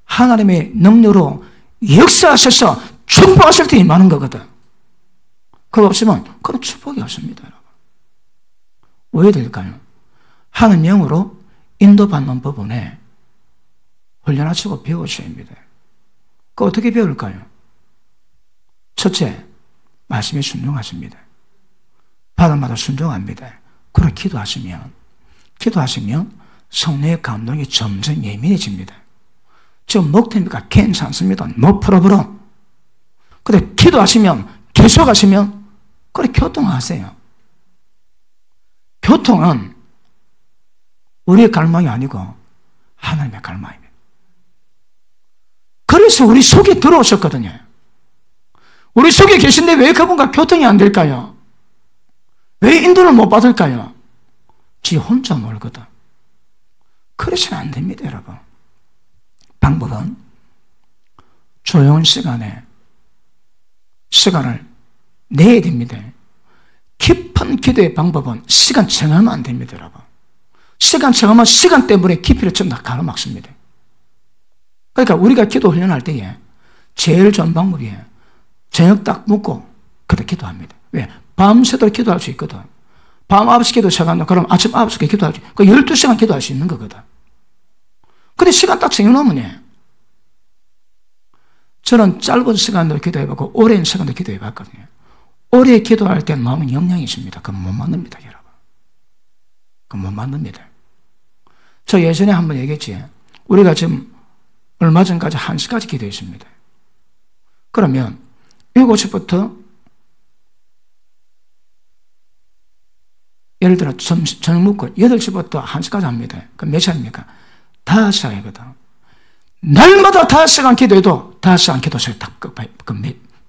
하나님의 능력으로 역사하셔서 축복하실 때 임하는 거거든. 그거 없으면 그런 축복이 없습니다. 여러분. 왜 될까요? 하나님 영으로 인도받는 부분에 훈련하시고 배우셔야 합니다. 그 어떻게 배울까요? 첫째, 말씀에 순종하십니다. 바람마다 순종합니다. 그렇게 기도하시면 성령의 감동이 점점 예민해집니다. 지금 먹됩니까? 괜찮습니다. 못 풀어버려. 근데 기도하시면, 계속 하시면, 그래, 교통하세요. 교통은 우리의 갈망이 아니고 하나님의 갈망입니다. 그래서 우리 속에 들어오셨거든요. 우리 속에 계신데 왜 그분과 교통이 안 될까요? 왜 인도를 못 받을까요? 지 혼자 놀거든. 그래서는 안 됩니다, 여러분. 방법은 조용한 시간을 내야 됩니다. 깊은 기도의 방법은 시간 정하면 안 됩니다, 여러분. 시간 정하면 시간 때문에 깊이를 전부 다 가로막습니다. 그러니까 우리가 기도 훈련할 때에 제일 좋은 방법이에요. 저녁 딱 먹고 그때 기도합니다. 왜? 밤새도록 기도할 수 있거든. 밤 9시 기도 시작한다. 그럼 아침 9시에 기도할 수 있고, 그 12시간 기도할 수 있는 거거든. 근데 시간 딱 정해놓으면, 저는 짧은 시간도 기도해봤고, 오랜 시간도 기도해봤거든요. 오래 기도할 때 마음은 영향이 있습니다. 그건 못 만듭니다, 여러분. 그건 못 만듭니다. 저 예전에 한번 얘기했지. 우리가 지금 얼마 전까지 1시까지 기도했습니다. 그러면 7시부터 예를 들어 저녁 먹고 8시부터 1시까지 합니다. 그럼 몇 시간입니까? 5시간이거든. 날마다 5시간 기도해도 5시간 기도 시간이 딱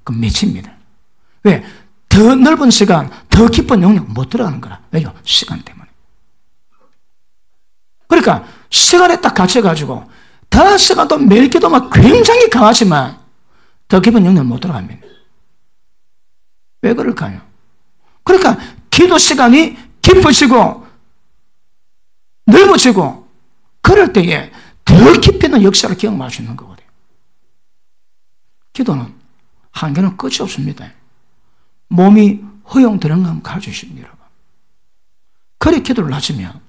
맺힙니다. 왜? 더 넓은 시간, 더 깊은 영역 못 들어가는 거라. 왜요? 시간 때문에. 그러니까 시간에 딱 갇혀가지고 5시간도 매일 기도만 굉장히 강하지만 더 깊은 영역 못 들어갑니다. 왜 그럴까요? 그러니까 기도 시간이 깊어지고 넓어지고 그럴 때에 더 깊이 있는 역사를 경험할 수 있는 거거든요. 기도는 한계는 끝이 없습니다. 몸이 허용되는 건 가져주십니다, 여러분. 그래 기도를 하시면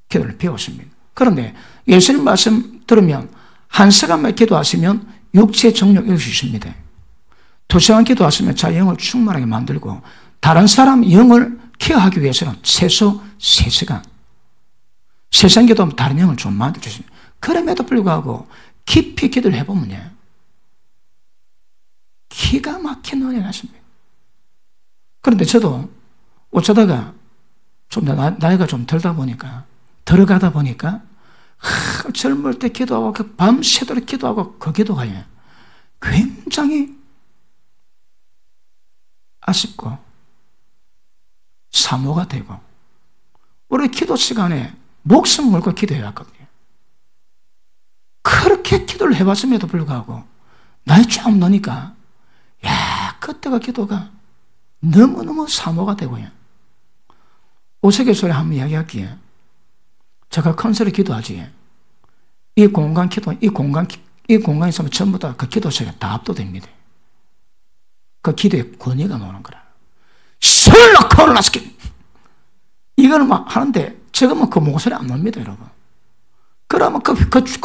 기도를 배웠습니다. 그런데 예수님 말씀 들으면 1시간만 기도하시면 육체의 정욕 이룰 수 있습니다. 2시간 기도하시면 자기 영을 충만하게 만들고 다른 사람 영을 케어하기 위해서는 최소 3시간. 3시간 기도하면 다른 영을 좀 만들어주십니다. 그럼에도 불구하고 깊이 기도를 해보면요. 기가 막힌 은혜가 나십니다. 그런데 저도 어쩌다가 좀 나이가 좀 들어가다 보니까 젊을 때 기도하고 밤새도록 기도하고 그 기도가 굉장히 아쉽고 사모가 되고 우리 기도 시간에 목숨 걸고 기도해왔거든요. 그렇게 기도를 해봤음에도 불구하고 나이 좀 나니까 그때가 기도가 너무너무 사모가 되고요. 우스갯소리 한번 이야기할게요. 제가 컨설에 기도하지. 이 공간에 있으면 전부 다 그 기도 소리가 다 압도됩니다. 그 기도의 권위가 나오는 거라. 설라 코로나스키 이거는 막 하는데 지금은 그 목소리 안 납니다, 여러분. 그러면 그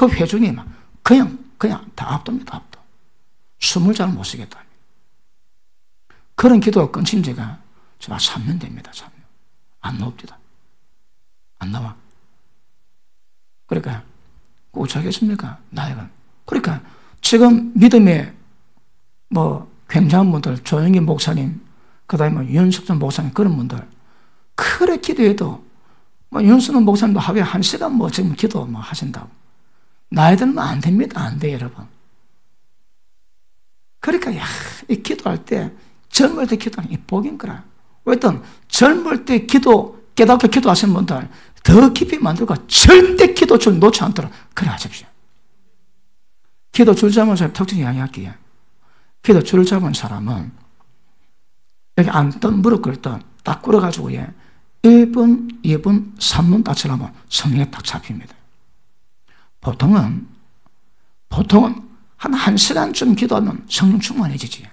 회중이 그냥 다 압도입니다, 압도. 숨을 잘 못 쉬겠다. 그런 기도가 끊긴 지가 정말 3년 됩니다, 3년. 안 나옵니다. 안 나와. 그러니까, 어쩌겠습니까? 나이가. 그러니까, 지금 믿음의 굉장한 분들, 조영기 목사님, 그 다음에 윤석준 목사님, 그런 분들, 그래 기도해도, 윤석준 목사님도 하루에 1시간 지금 기도 하신다고. 나이 들면 안 됩니다. 안 돼, 여러분. 그러니까, 이 기도할 때, 젊을 때 기도하는 이 복인 거라. 왜든, 젊을 때 깨닫게 기도하시는 분들, 더 깊이 만들고, 절대 기도 줄 놓지 않도록, 그래 하십시오. 기도 줄 잡은 사람 특징 이야기할게요. 기도 줄 잡은 사람은, 여기 앉든 무릎 꿇든 딱 꿇어가지고, 1분, 2분, 3분 딱 지나면 성령에 딱 잡힙니다. 보통은 한 1시간쯤 기도하면 성령 충만해지지.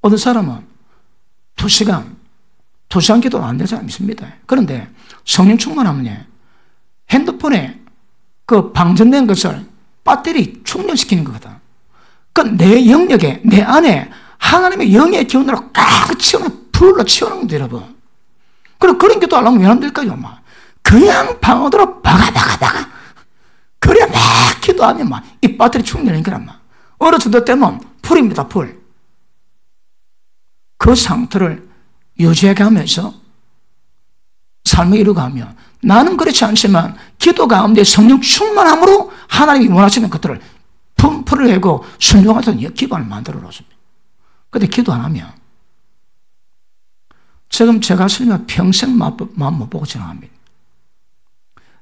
어떤 사람은 2시간 기도는 안 되는 사람이 있습니다. 그런데 성령 충만하면 핸드폰에 그 방전된 것을 배터리 충전시키는 거거든. 그 내 영역에, 내 안에 하나님의 영의 기운으로 꽉 불로 채우는 겁니다, 여러분. 그런 기도 하려면 왜 안 될까요? 그냥 방어도로 박아. 그래, 막 기도하면 이 배터리 충전인 거란 어느 정도 되면 풀입니다, 풀. 그 상태를 유지해 가면서 삶을 이루어가면 나는 그렇지 않지만 기도 가운데 성령 충만함으로 하나님이 원하시는 것들을 품풀을 내고 순종하던 기반을 만들어 놓습니다. 근데 기도 안 하면 지금 제가 설명 평생 마음 못 보고 지나갑니다.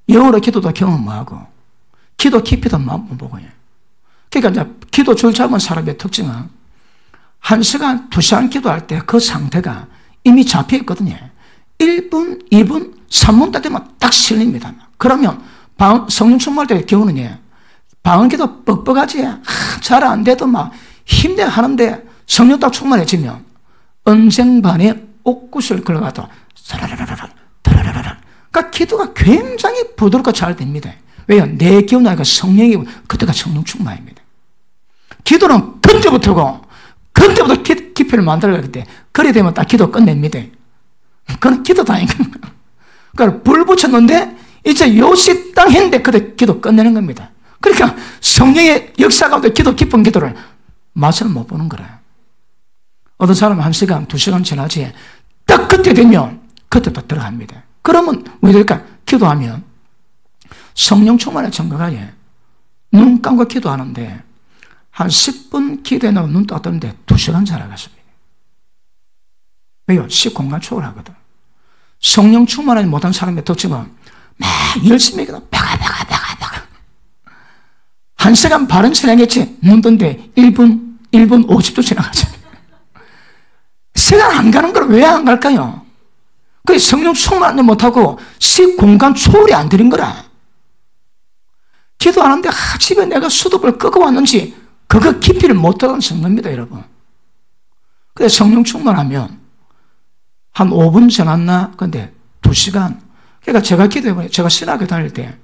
영어로 기도도 경험 못 하고 기도 깊이도 마음 못 보고 해요. 그러니까 이제 기도 줄 잡은 사람의 특징은 1시간, 2시간 기도할 때 그 상태가 이미 잡혀 있거든요. 1분, 2분, 3분 딱 되면 딱 실립니다. 그러면 성령 충만할 때의 경우는 방언기도 뻑뻑하지. 잘 안 돼도 힘내 하는데 성령 딱 충만해지면 언쟁반에 옥구슬 걸어가도 그러니까 기도가 굉장히 부드럽고 잘 됩니다. 왜요? 내 기운이 성령이 그때가 성령 충만입니다. 기도는 근제부터 깊이를 만들어가기 때문에 그래 되면 딱 기도 끝냅니다. 그건 기도도 아닌 겁니다. 그러니까 불 붙였는데 이제 요시 땅 했는데 그때 기도 끝내는 겁니다. 그러니까 성령의 역사 가운데 깊은 기도를 맛을 못 보는 거라. 어떤 사람은 1시간, 2시간 지나지 딱 그때 되면 그때 또 들어갑니다. 그러면 왜 될까? 기도하면 성령 충만의 증거가 눈 감고 기도하는데 한 10분 기도해 놓으면 눈 떠뜨는데 2시간 살아갔습니다. 왜요? 시공간 초월하거든. 성령 충만하지 못한 사람의 특징은 막 열심히 기도 박아 1시간 반은 지나겠지. 눈 떴는데 1분 50초 지나갔습니다. 시간 안 가는 걸 왜 안 갈까요? 그게 성령 충만하지 못하고 시공간 초월이 안 되는 거라. 기도하는데 집에 내가 수도를 끄고 왔는지 그거 깊이를 못 들어가는 겁니다, 여러분. 근데 성령 충만하면 한 5분 지났나? 근데 2시간. 그러니까 제가 기도해보니 제가 신학교 다닐 때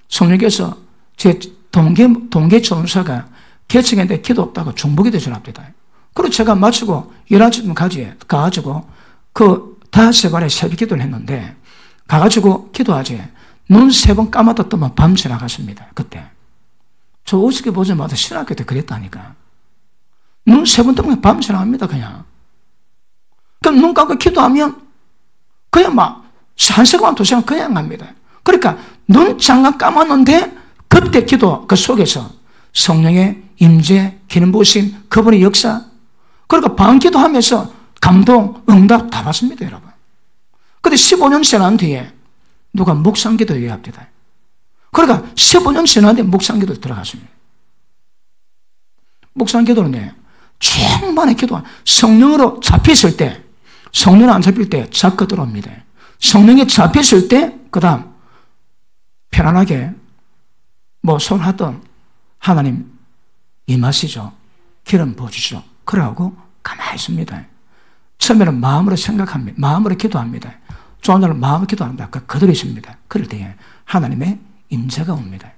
성령께서 제 동계 전사가 개척했는데 기도 없다고 중보기도 전합니다. 그리고 제가 마치고 11시쯤 가가지고 그 5시반에 새벽 기도를 했는데 가가지고 기도하지. 눈 3번 감았다 뜨면 밤 지나갔습니다. 그때. 저 어저께 보자마자 신학교 때 그랬다니까. 눈 3번 뜨면 밤 지나갑니다, 그냥. 그럼 눈 감고 기도하면 그냥 1시간, 2시간 그냥 갑니다. 그러니까 눈 잠깐 감았는데 그때 기도 그 속에서 성령의 임재, 기름 부으심, 그분의 역사, 그러니까 방기도 하면서 감동, 응답 다 받습니다, 여러분. 근데 15년 지난 뒤에 누가 묵상기도 얘기합니다. 그러니까 15년 지난 뒤에 묵상기도 들어갔습니다. 묵상기도는 충만히 기도, 성령으로 잡혔을 때, 성령 안 잡힐 때 자꾸 들어옵니다. 성령이 잡혔을 때, 그 다음, 편안하게, 손 하던 하나님 임하시죠. 기름 부어주시죠. 그러고 가만히 있습니다. 처음에는 마음으로 생각합니다. 마음으로 기도합니다. 좋은 날은 마음으로 기도합니다. 그대로 있습니다. 그럴 때에 하나님의 임재가 옵니다.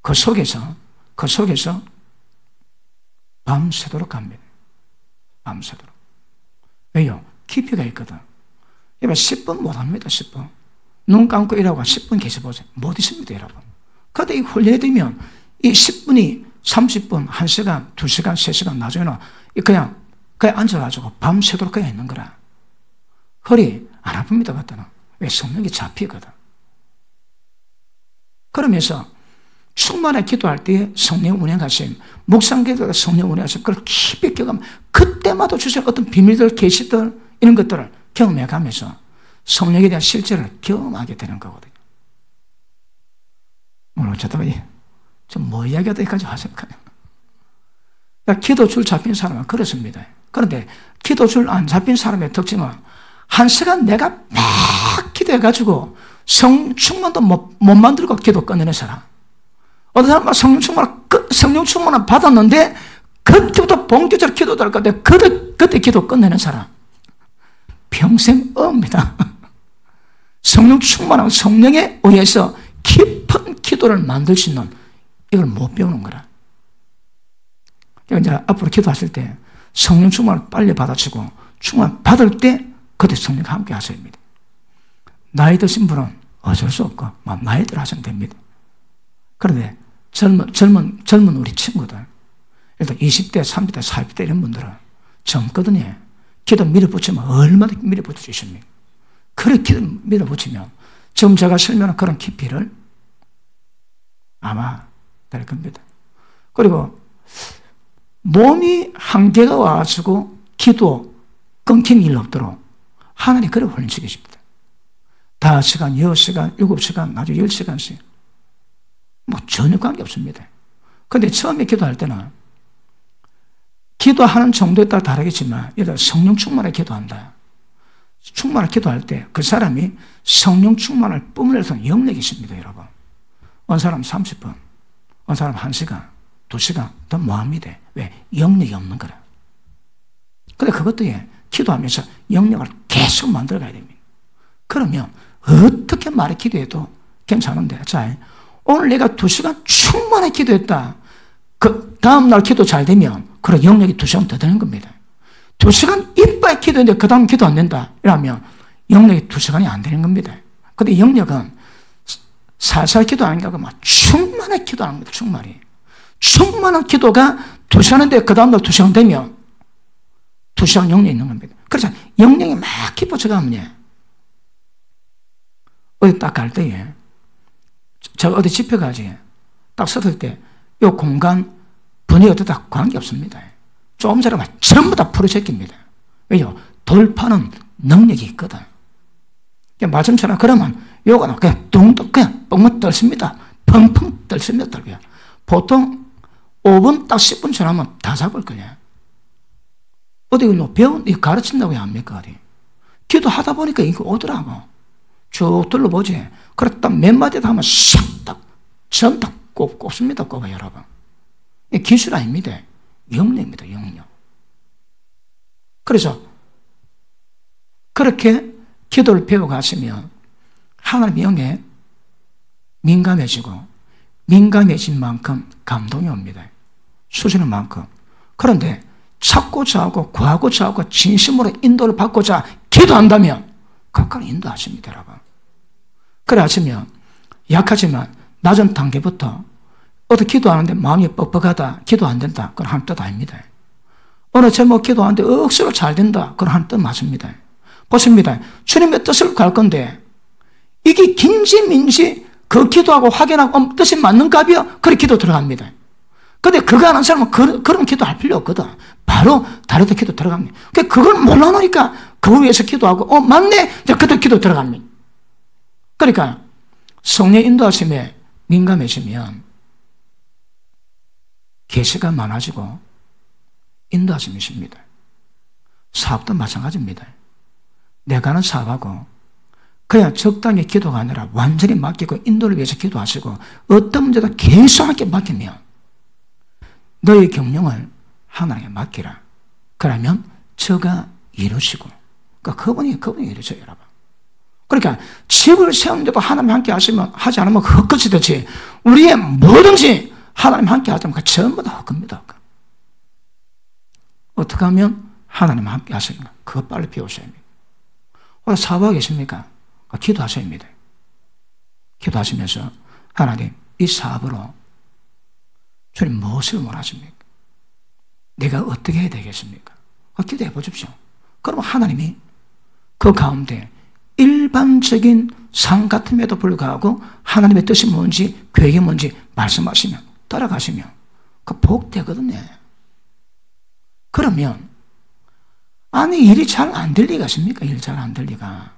그 속에서 밤새도록 갑니다. 밤새도록. 왜요? 깊이가 있거든. 여러분 10분 못합니다. 10분. 눈 감고 일하고 10분 계셔보세요. 못 있습니다. 여러분. 그런데 이 훈련이 되면 이 10분이 30분, 1시간, 2시간, 3시간 나중에는 그냥 앉아가지고 밤새도록 그냥 있는 거라. 허리 안 아픕니다. 그때는. 왜? 성령이 잡히거든. 그러면서 충만하게 기도할 때 성령 운행하심, 묵상 기도할 때 성령 운행하심, 그걸 깊이 경험, 그때마다 주신 어떤 비밀들, 계시들 이런 것들을 경험해 가면서 성령에 대한 실제를 경험하게 되는 거거든요. 오늘 어쩌다가 좀 뭐 이야기하다 여기까지 하실까요? 기도줄 잡힌 사람은 그렇습니다. 그런데 기도줄 안 잡힌 사람의 특징은 한 시간 내가 막 기도해가지고 성충만도 못 만들고 기도 끝내는 사람. 어떤 사람은 성령 충만을 받았는데 그때부터 본격적으로 기도도 할 건데 그때 기도 끝내는 사람. 평생 없습니다. 성령 충만하고 성령에 의해서 깊은 기도를 만들 수 있는 이걸 못 배우는 거라. 이제 앞으로 기도하실 때 성령 충만을 빨리 받아치고 충만 받을 때 그때 성령과 함께 하셔야 합니다. 나이 드신 분은 어쩔 수 없고 나이들 하시면 됩니다. 그런데 젊은 우리 친구들, 일단 20대, 30대, 40대 이런 분들은 젊거든요. 기도 밀어붙이면 얼마나 밀어붙일 수 있습니까? 그렇게 밀어붙이면 지금 제가 설명한 그런 깊이를 아마 될 겁니다. 그리고 몸이 한계가 와가지고 기도 끊긴 일 없도록 하나님 그래 훈련시키십니다. 5시간, 6시간, 7시간, 나중에 10시간씩 전혀 관계 없습니다. 그런데 처음에 기도할 때는 기도하는 정도에 따라 다르겠지만 예를 들어 성령 충만하게 기도한다. 충만하게 기도할 때 그 사람이 성령 충만을 뿜어내서 영역이 있습니다. 여러분. 어느 사람 30분, 어느 사람 1시간, 2시간 더 뭐합니다. 왜? 영역이 없는 거라. 근데 그것도 기도하면서 영역을 계속 만들어가야 됩니다. 그러면 어떻게 말해 기도해도 괜찮은데, 자, 오늘 내가 2시간 충만하게 기도했다. 그 다음날 기도 잘 되면 그런 영역이 2시간 더 되는 겁니다. 2시간 이빨 기도했는데 그 다음 기도 안 된다. 이러면 영역이 2시간이 안 되는 겁니다. 근데 영역은 살살 기도하는 게 아니고 충만하게 기도하는 겁니다. 충만한 기도가 2시간인데 그 다음날 2시간 되면 2시간 영역이 있는 겁니다. 그래서 영역이 막 깊어져 가면 어디 딱 갈 때에 제가 어디 집회 가지 딱 섰을 때 이 공간 분위기가 어떻다 관계없습니다. 조금 전에 전부 다 풀어제낍니다. 왜요? 돌파는 능력이 있거든. 말씀처럼 그러면 요거는 그냥 뚱뚱 그냥 뻥뻥 떨습니다. 펑펑 떨습니다. 떨고요. 보통 5분 딱 10분 지나면 다 잡을 거냐. 어디 가르친다고 합니까? 어디? 기도하다 보니까 이거 오더라고. 쭉 둘러보지. 그랬다 몇 마디 하면 싹 딱, 전 딱 꼽습니다. 꼽아요, 여러분. 기술 아닙니다. 영역입니다, 영역. 그래서 그렇게 기도를 배워가시면 하나님의 영에 민감해지고 민감해진 만큼 감동이 옵니다. 수시는 만큼. 그런데 찾고자 하고 구하고자 하고 진심으로 인도를 받고자 기도한다면 가까이 인도하십니다, 여러분. 그래 하시면 약하지만 낮은 단계부터 어떻게 기도하는데 마음이 뻑뻑하다, 기도 안 된다, 그건 한 뜻 아닙니다. 어느 제목 기도하는데 억수로 잘 된다, 그건 한 뜻 맞습니다. 보십니다. 주님의 뜻을 구할 건데 이게 긴지 민지 그 기도하고 확인하고 뜻이 맞는가 벼 그렇게 기도 들어갑니다. 근데 그거 하는 사람은 그런 기도 할 필요 없거든. 바로 다른 데 기도 들어갑니다. 그걸 몰라놓으니까 그걸 위해서 기도하고 맞네, 이제 그때 기도 들어갑니다. 그러니까 성령 인도하심에 민감해지면 계시가 많아지고 인도하심이 있습니다. 사업도 마찬가지입니다. 내가 하는 사업하고 그냥 적당히 기도가 아니라 완전히 맡기고 인도를 위해서 기도하시고 어떤 문제도 계속 함께 맡기면 너의 경영을 하나님께 맡기라. 그러면 저가 이루시고 그러니까 그분이 이루죠, 여러분. 그러니까 집을 세우는데도 하나님 함께 하지 않으면 헛것이 되지, 우리의 뭐든지 하나님 함께 하자면 그 전부 다 헛겁니다. 어떻게 하면 하나님 함께 하십니까? 그거 빨리 배우셔야 합니다. 사업하고 계십니까? 기도하셔야 합니다. 기도하시면서 하나님, 이 사업으로 주님 무엇을 원하십니까? 내가 어떻게 해야 되겠습니까? 기도해 보십시오. 그러면 하나님이 그 가운데 일반적인 상황 같음에도 불구하고 하나님의 뜻이 뭔지, 계획이 뭔지 말씀하시면, 따라가시면 그 복되거든요. 그러면 아니, 일이 잘 안 될 리가 있습니까? 일이 잘 안 될 리가.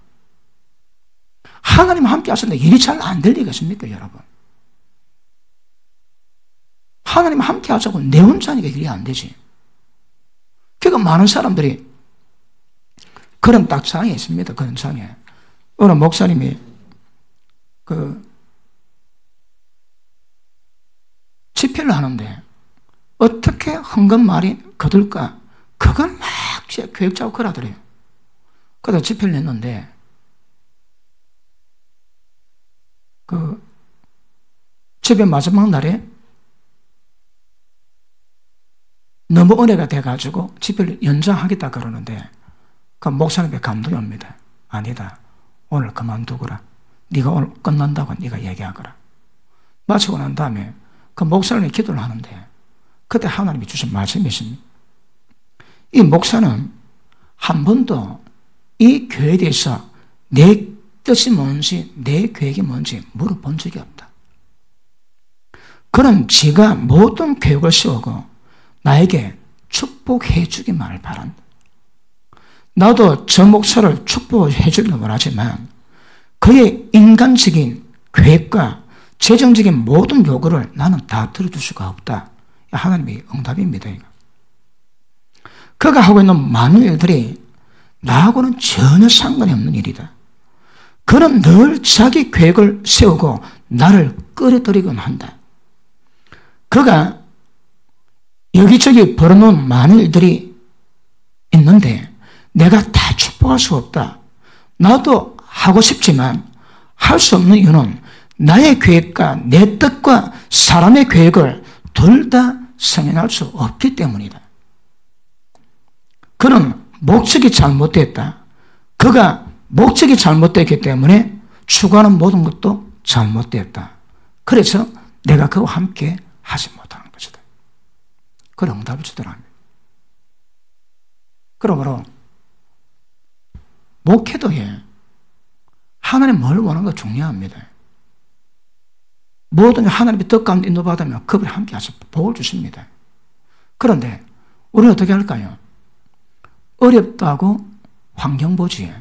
하나님 함께 하셨는데 일이 잘 안 될 리가 있습니까, 여러분? 하나님 함께 하자고 내 혼자니까 일이 안 되지. 그러니까 많은 사람들이 그런 딱 장애 있습니다. 그런 장애. 어느 목사님이 집회를 하는데 어떻게 헌금 말이 거둘까? 그걸 막 계획 짜고 그러더래요. 그러다 집회를 냈는데 집회 마지막 날에 너무 은혜가 돼가지고 집회를 연장하겠다 그러는데 그 목사님의 감동이 옵니다. 아니다. 오늘 그만두거라. 네가 오늘 끝난다고 네가 얘기하거라. 마치고 난 다음에 그 목사님이 기도를 하는데 그때 하나님이 주신 말씀이 있습니다. 이 목사는 한 번도 이 교회에 대해서 내 뜻이 뭔지, 내 계획이 뭔지 물어본 적이 없다. 그런 지가 모든 계획을 세우고 나에게 축복해 주기만을 바란다. 나도 저 목사를 축복해 주기를 원하지만 그의 인간적인 계획과 재정적인 모든 요구를 나는 다 들어줄 수가 없다. 하나님의 응답입니다. 이거. 그가 하고 있는 많은 일들이 나하고는 전혀 상관이 없는 일이다. 그는 늘 자기 계획을 세우고 나를 끌어들이곤 한다. 그가 여기저기 벌어놓은 많은 일들이 있는데 내가 다 축복할 수 없다. 나도 하고 싶지만 할 수 없는 이유는 나의 계획과 내 뜻과 사람의 계획을 둘 다 성행할 수 없기 때문이다. 그는 목적이 잘못됐다. 그가 목적이 잘못됐기 때문에 추구하는 모든 것도 잘못됐다. 그래서 내가 그와 함께 하지 못하는 것이다. 그런 응답을 주더랍니다. 그러므로 목회도에 하나님 뭘 원하는 거 중요합니다. 뭐든 하나님의 뜻 가운데 인도받으면 그분이 함께 하셔서 복을 주십니다. 그런데 우리는 어떻게 할까요? 어렵다고 환경 보지.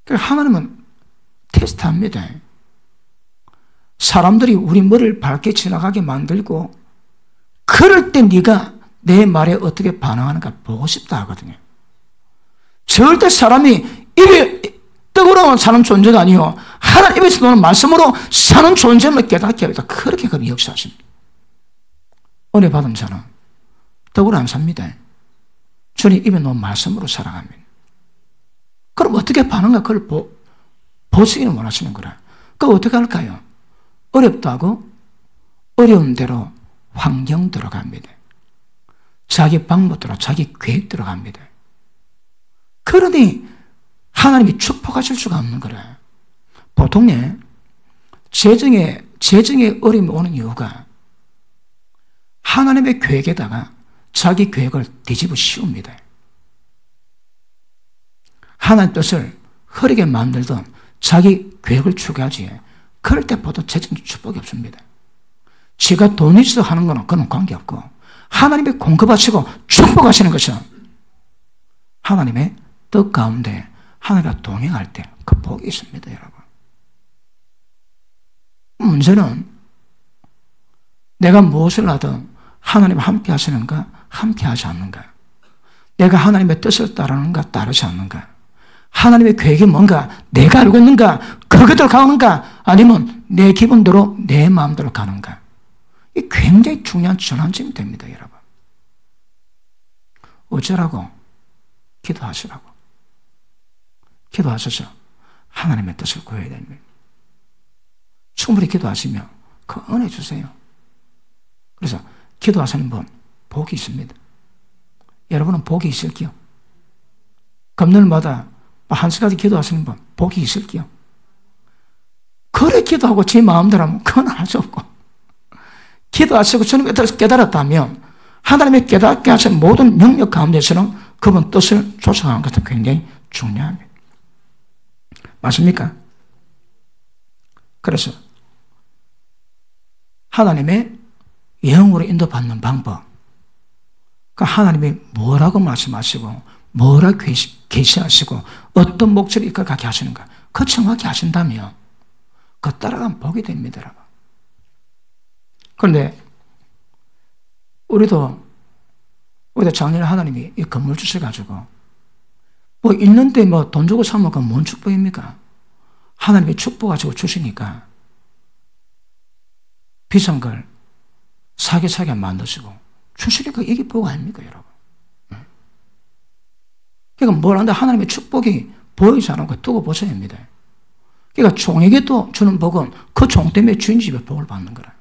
하나님은 테스트합니다. 사람들이 우리 머리를 밝게 지나가게 만들고 그럴 때 네가 내 말에 어떻게 반응하는가 보고 싶다 하거든요. 절대 사람이 입에 떡으로 사는 존재가 아니요 하나님 입에서 나오는 말씀으로 사는 존재를 깨닫게 하겠다. 그렇게 그는 역사하십니다. 은혜 받은 자는 떡으로 안 삽니다. 주님 입에 놓은 말씀으로 살아갑니다. 그럼 어떻게 반응할까? 그걸 보시기는 원하시는 거라. 그거 어떻게 할까요? 어렵다고 어려운 대로 환경 들어갑니다. 자기 방법대로 자기 계획대로 갑니다. 그러니 하나님이 축복하실 수가 없는 거라. 보통 재정에 어려움이 오는 이유가 하나님의 계획에다가 자기 계획을 뒤집어 씌웁니다. 하나님의 뜻을 흐리게 만들던 자기 계획을 추구하지 그럴 때 보통 재정 축복이 없습니다. 지가 돈 있어 하는 거는 그건 관계없고 하나님이 공급하시고 축복하시는 것은 하나님의 뜻 가운데 하나님과 동행할 때 그 복이 있습니다, 여러분. 문제는 내가 무엇을 하든 하나님 함께 하시는가, 함께 하지 않는가? 내가 하나님의 뜻을 따르는가, 따르지 않는가? 하나님의 계획이 뭔가 내가 알고 있는가, 그것대로 가는가, 아니면 내 기분대로 내 마음대로 가는가? 이 굉장히 중요한 전환점이 됩니다, 여러분. 어쩌라고? 기도하시라고. 기도하셔서 하나님의 뜻을 구해야 됩니다. 충분히 기도하시면 그 은혜 주세요. 그래서 기도하시는 분 복이 있습니다. 여러분은 복이 있을게요. 금요일마다 한 시까지 기도하시는 분 복이 있을게요. 그래 기도하고 제 마음대로 하면 그건 할 수 없고, 기도하시고 주님의 뜻을 깨달았다면 하나님의 깨닫게 하신 모든 영역 가운데서는 그분 뜻을 쫓아가는 것은 굉장히 중요합니다. 맞습니까? 그래서 하나님의 영으로 인도받는 방법, 그러니까 하나님이 뭐라고 말씀하시고 뭐라고 계시하시고 어떤 목적을 이끌어가게 하시는가, 그 정확히 하신다면 그 따라가면 복이 됩니다, 여러분. 그런데 우리도 작년에 하나님이 이 건물 주셔가지고 뭐 있는데 뭐 돈 주고 사면 그건 뭔 축복입니까? 하나님이 축복 가지고 주시니까 비싼 걸 사게 만드시고 주시니까 이게 복 아닙니까, 여러분? 그러니까 뭘 한다, 하나님의 축복이 보이지 않은 거 두고 보셔야 합니다. 그러니까 종에게 또 주는 복은 그 종 때문에 주인 집에 복을 받는 거라.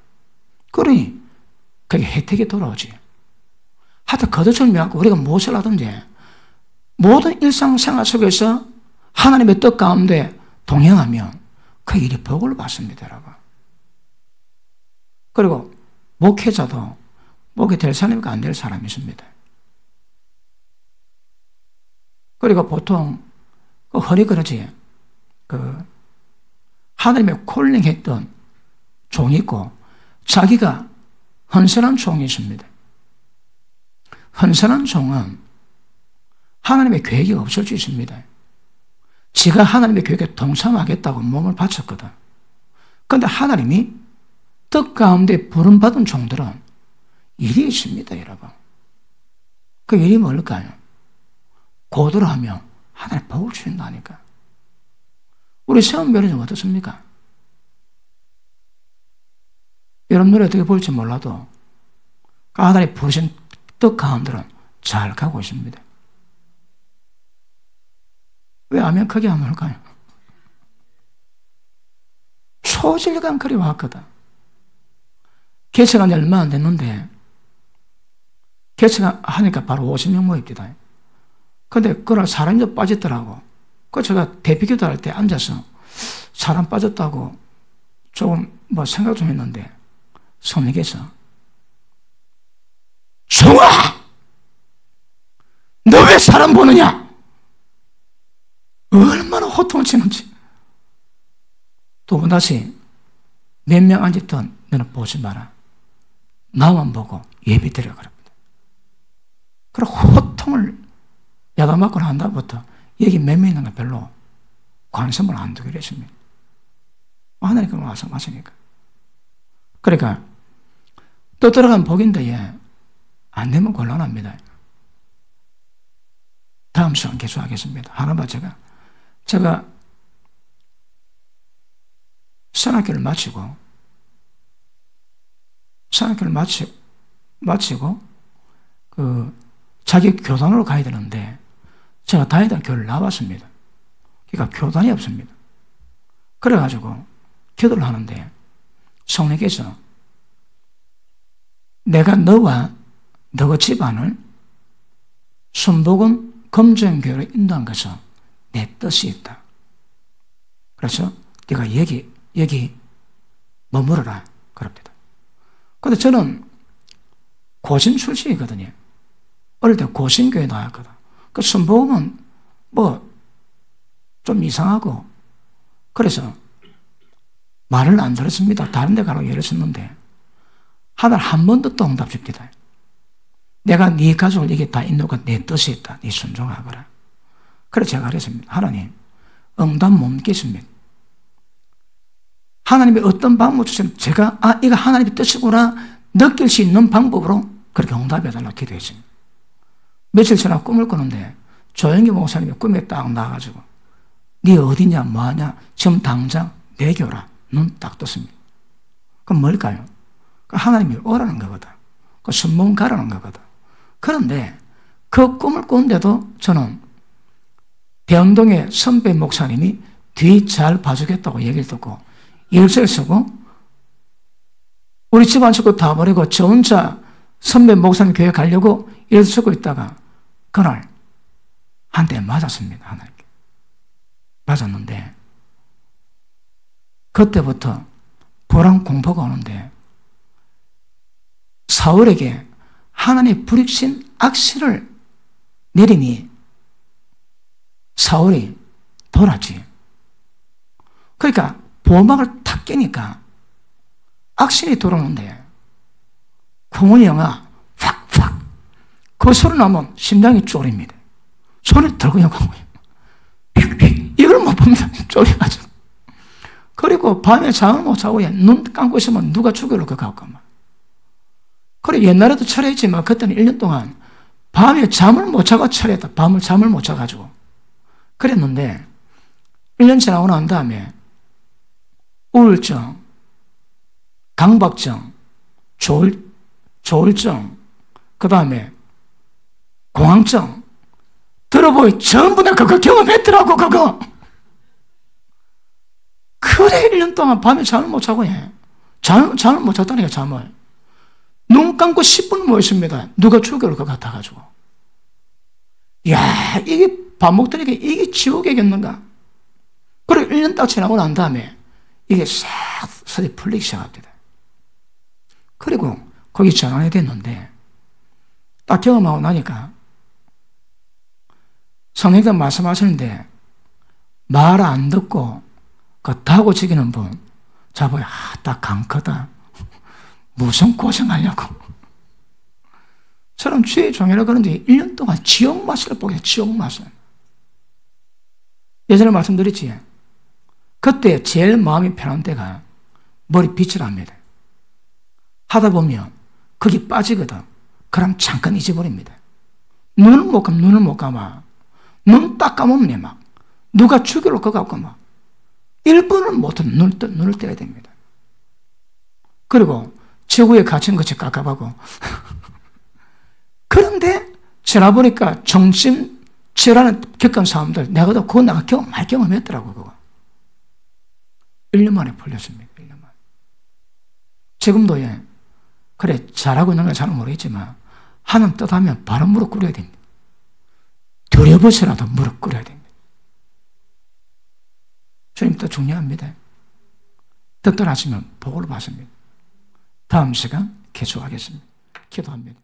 그러니 그게 혜택이 돌아오지. 하여튼 거듭절미하고 우리가 무엇을 하든지 모든 일상생활 속에서 하나님의 뜻 가운데 동행하면 그 일이 복을 받습니다, 여러분. 그리고 목회자도 목이 될 사람이고 안 될 사람이 있습니다. 그리고 보통 그 허리그러지 하나님의 콜링했던 종이 있고 자기가 헌선한 종이 있습니다. 헌선한 종은 하나님의 계획이 없을 수 있습니다. 지가 하나님의 계획에 동참하겠다고 몸을 바쳤거든. 그런데 하나님이 뜻 가운데 부름받은 종들은 일이 있습니다, 여러분. 그 일이 뭘까요? 고도를 하면 하나님 복을 주신다니까. 우리 세원별은 어떻습니까? 여러분들이 어떻게 볼지 몰라도 하나님 부르신 뜻 가운데는 잘 가고 있습니다. 왜 아멘 크게 하면 할까요? 초질감 그리 왔거든. 개척한 지 얼마 안 됐는데 개척하니까 바로 50명 모입니다. 근데 그날 사람이 좀 빠졌더라고. 그 제가 대피기도 할 때 앉아서 사람 빠졌다고 조금 뭐 생각 좀 했는데 성령께서 종아! 너 왜 사람 보느냐? 얼마나 호통을 치는지. 두 번 다시 몇 명 앉았던 너는 보지 마라. 나만 보고 예배 드려 그럽니다. 그리고 호통을 야단맞고 난 다음부터 여기 몇 명 있는 거 별로 관심을 안 두기로 했습니다. 하나님 그걸 말씀하시니까. 그러니까 또 들어간 복인데 안 되면 곤란합니다. 다음 시간 계속하겠습니다. 하나만 제가 선악기를 마치고 자기 교단으로 가야 되는데 제가 다니던 교회를 나왔습니다. 그러니까 교단이 없습니다. 그래가지고 기도를 하는데 성령께서 내가 너와 너 집안을 순복음 검정교회로 인도한 것은 내 뜻이 있다. 그래서 네가 여기 머무르라 그럽니다. 근데 저는 고신 출신이거든요. 어릴 때 고신교회 나왔거든. 그 순복음은 뭐 좀 이상하고 그래서 말을 안 들었습니다. 다른 데 가라고 예를 썼는데 하늘 한 번도 또 응답 줍니다. 내가 네 가족을 여기 다 인도가 내 뜻이 있다. 네 순종하거라. 그래서 제가 그랬습니다. 하나님 응답 못 믿겠습니다. 하나님이 어떤 방법을 주시면 제가 이거 하나님의 뜻이구나 느낄 수 있는 방법으로 그렇게 응답해달라고 기도했습니다. 며칠 지나 꿈을 꾸는데 조영기 목사님이 꿈에 딱 나와가지고 네 어디냐 뭐하냐 지금 당장 내교라 눈 딱 떴습니다. 그럼 뭘까요? 하나님이 오라는 거거든. 그 순봉 가라는 거거든. 그런데 그 꿈을 꾸는데도 저는 대흥동의 선배 목사님이 뒤 잘 봐주겠다고 얘기를 듣고 열쇠를 쓰고 우리 집안 식구 다 버리고 저 혼자 선배 목사님 교회 가려고 이래서 쓰고 있다가 그날 한 대 맞았습니다. 하나님께 맞았는데 그때부터 불안 공포가 오는데 사울에게 하나님의 불익신 악시를 내리니 사울이 돌았지. 그러니까 보호막을 탁 깨니까 악신이 돌아오는데 구멍이 영하 확확 그 소리 나면 심장이 쫄입니다. 소리를 들고 가고 이걸 못 봅니다. 쫄려가지고. 그리고 밤에 잠을 못 자고 눈 감고 있으면 누가 죽여올 것 같고 그래 옛날에도 철회했지만 그때는 1년 동안 밤에 잠을 못 자고 철회했다. 밤을 잠을 못 자가지고 그랬는데 1년 지나고 난 다음에 우울증, 강박증, 조울증, 그 다음에 공황증 들어보이 전부 다 그거 경험했더라고 그거. 그래 1년 동안 밤에 잠을 못 자고 잠을 못 잤다니까 잠을. 눈 감고 10분 못 있습니다. 누가 죽여올 것 같아가지고. 야 이게 밥 먹더니까 이게 지옥이겠는가. 그래 1년 딱 지나고 난 다음에 이게 싹 서리 풀리기 시작합니다. 그리고 거기 전환이 됐는데 딱 경험하고 나니까 성령님 말씀하시는데 말 안 듣고 그 타고 지기는 분 자보야 딱 강커다. 무슨 고생하려고. 저는 주의 종이라 그런지 1년 동안 지옥 맛을 보게 지옥 맛을. 예전에 말씀드렸지. 그때 제일 마음이 편한 때가 머리빗질 합니다. 하다 보면 거기 빠지거든. 그럼 잠깐 잊어버립니다. 눈을 못 감아. 눈 딱 감으면 막 누가 죽여올 것 같고 막 1분을 못해 눈을 떼야 됩니다. 그리고 지구에 갇힌 것이 깝깝하고 그런데 지나보니까 정신질환을 겪은 사람들 내가 더 그거 내가 많이 경험했더라고 그거. 1년 만에 풀렸습니다. 1년 만에. 지금도 그래 잘하고 있는 건 잘 모르겠지만 하는 뜻 하면 바로 무릎 꿇어야 됩니다. 두려워서라도 무릎 꿇어야 됩니다. 주님 또 중요합니다. 뜻대로 하시면 복을 받습니다. 다음 시간 계속하겠습니다. 기도합니다.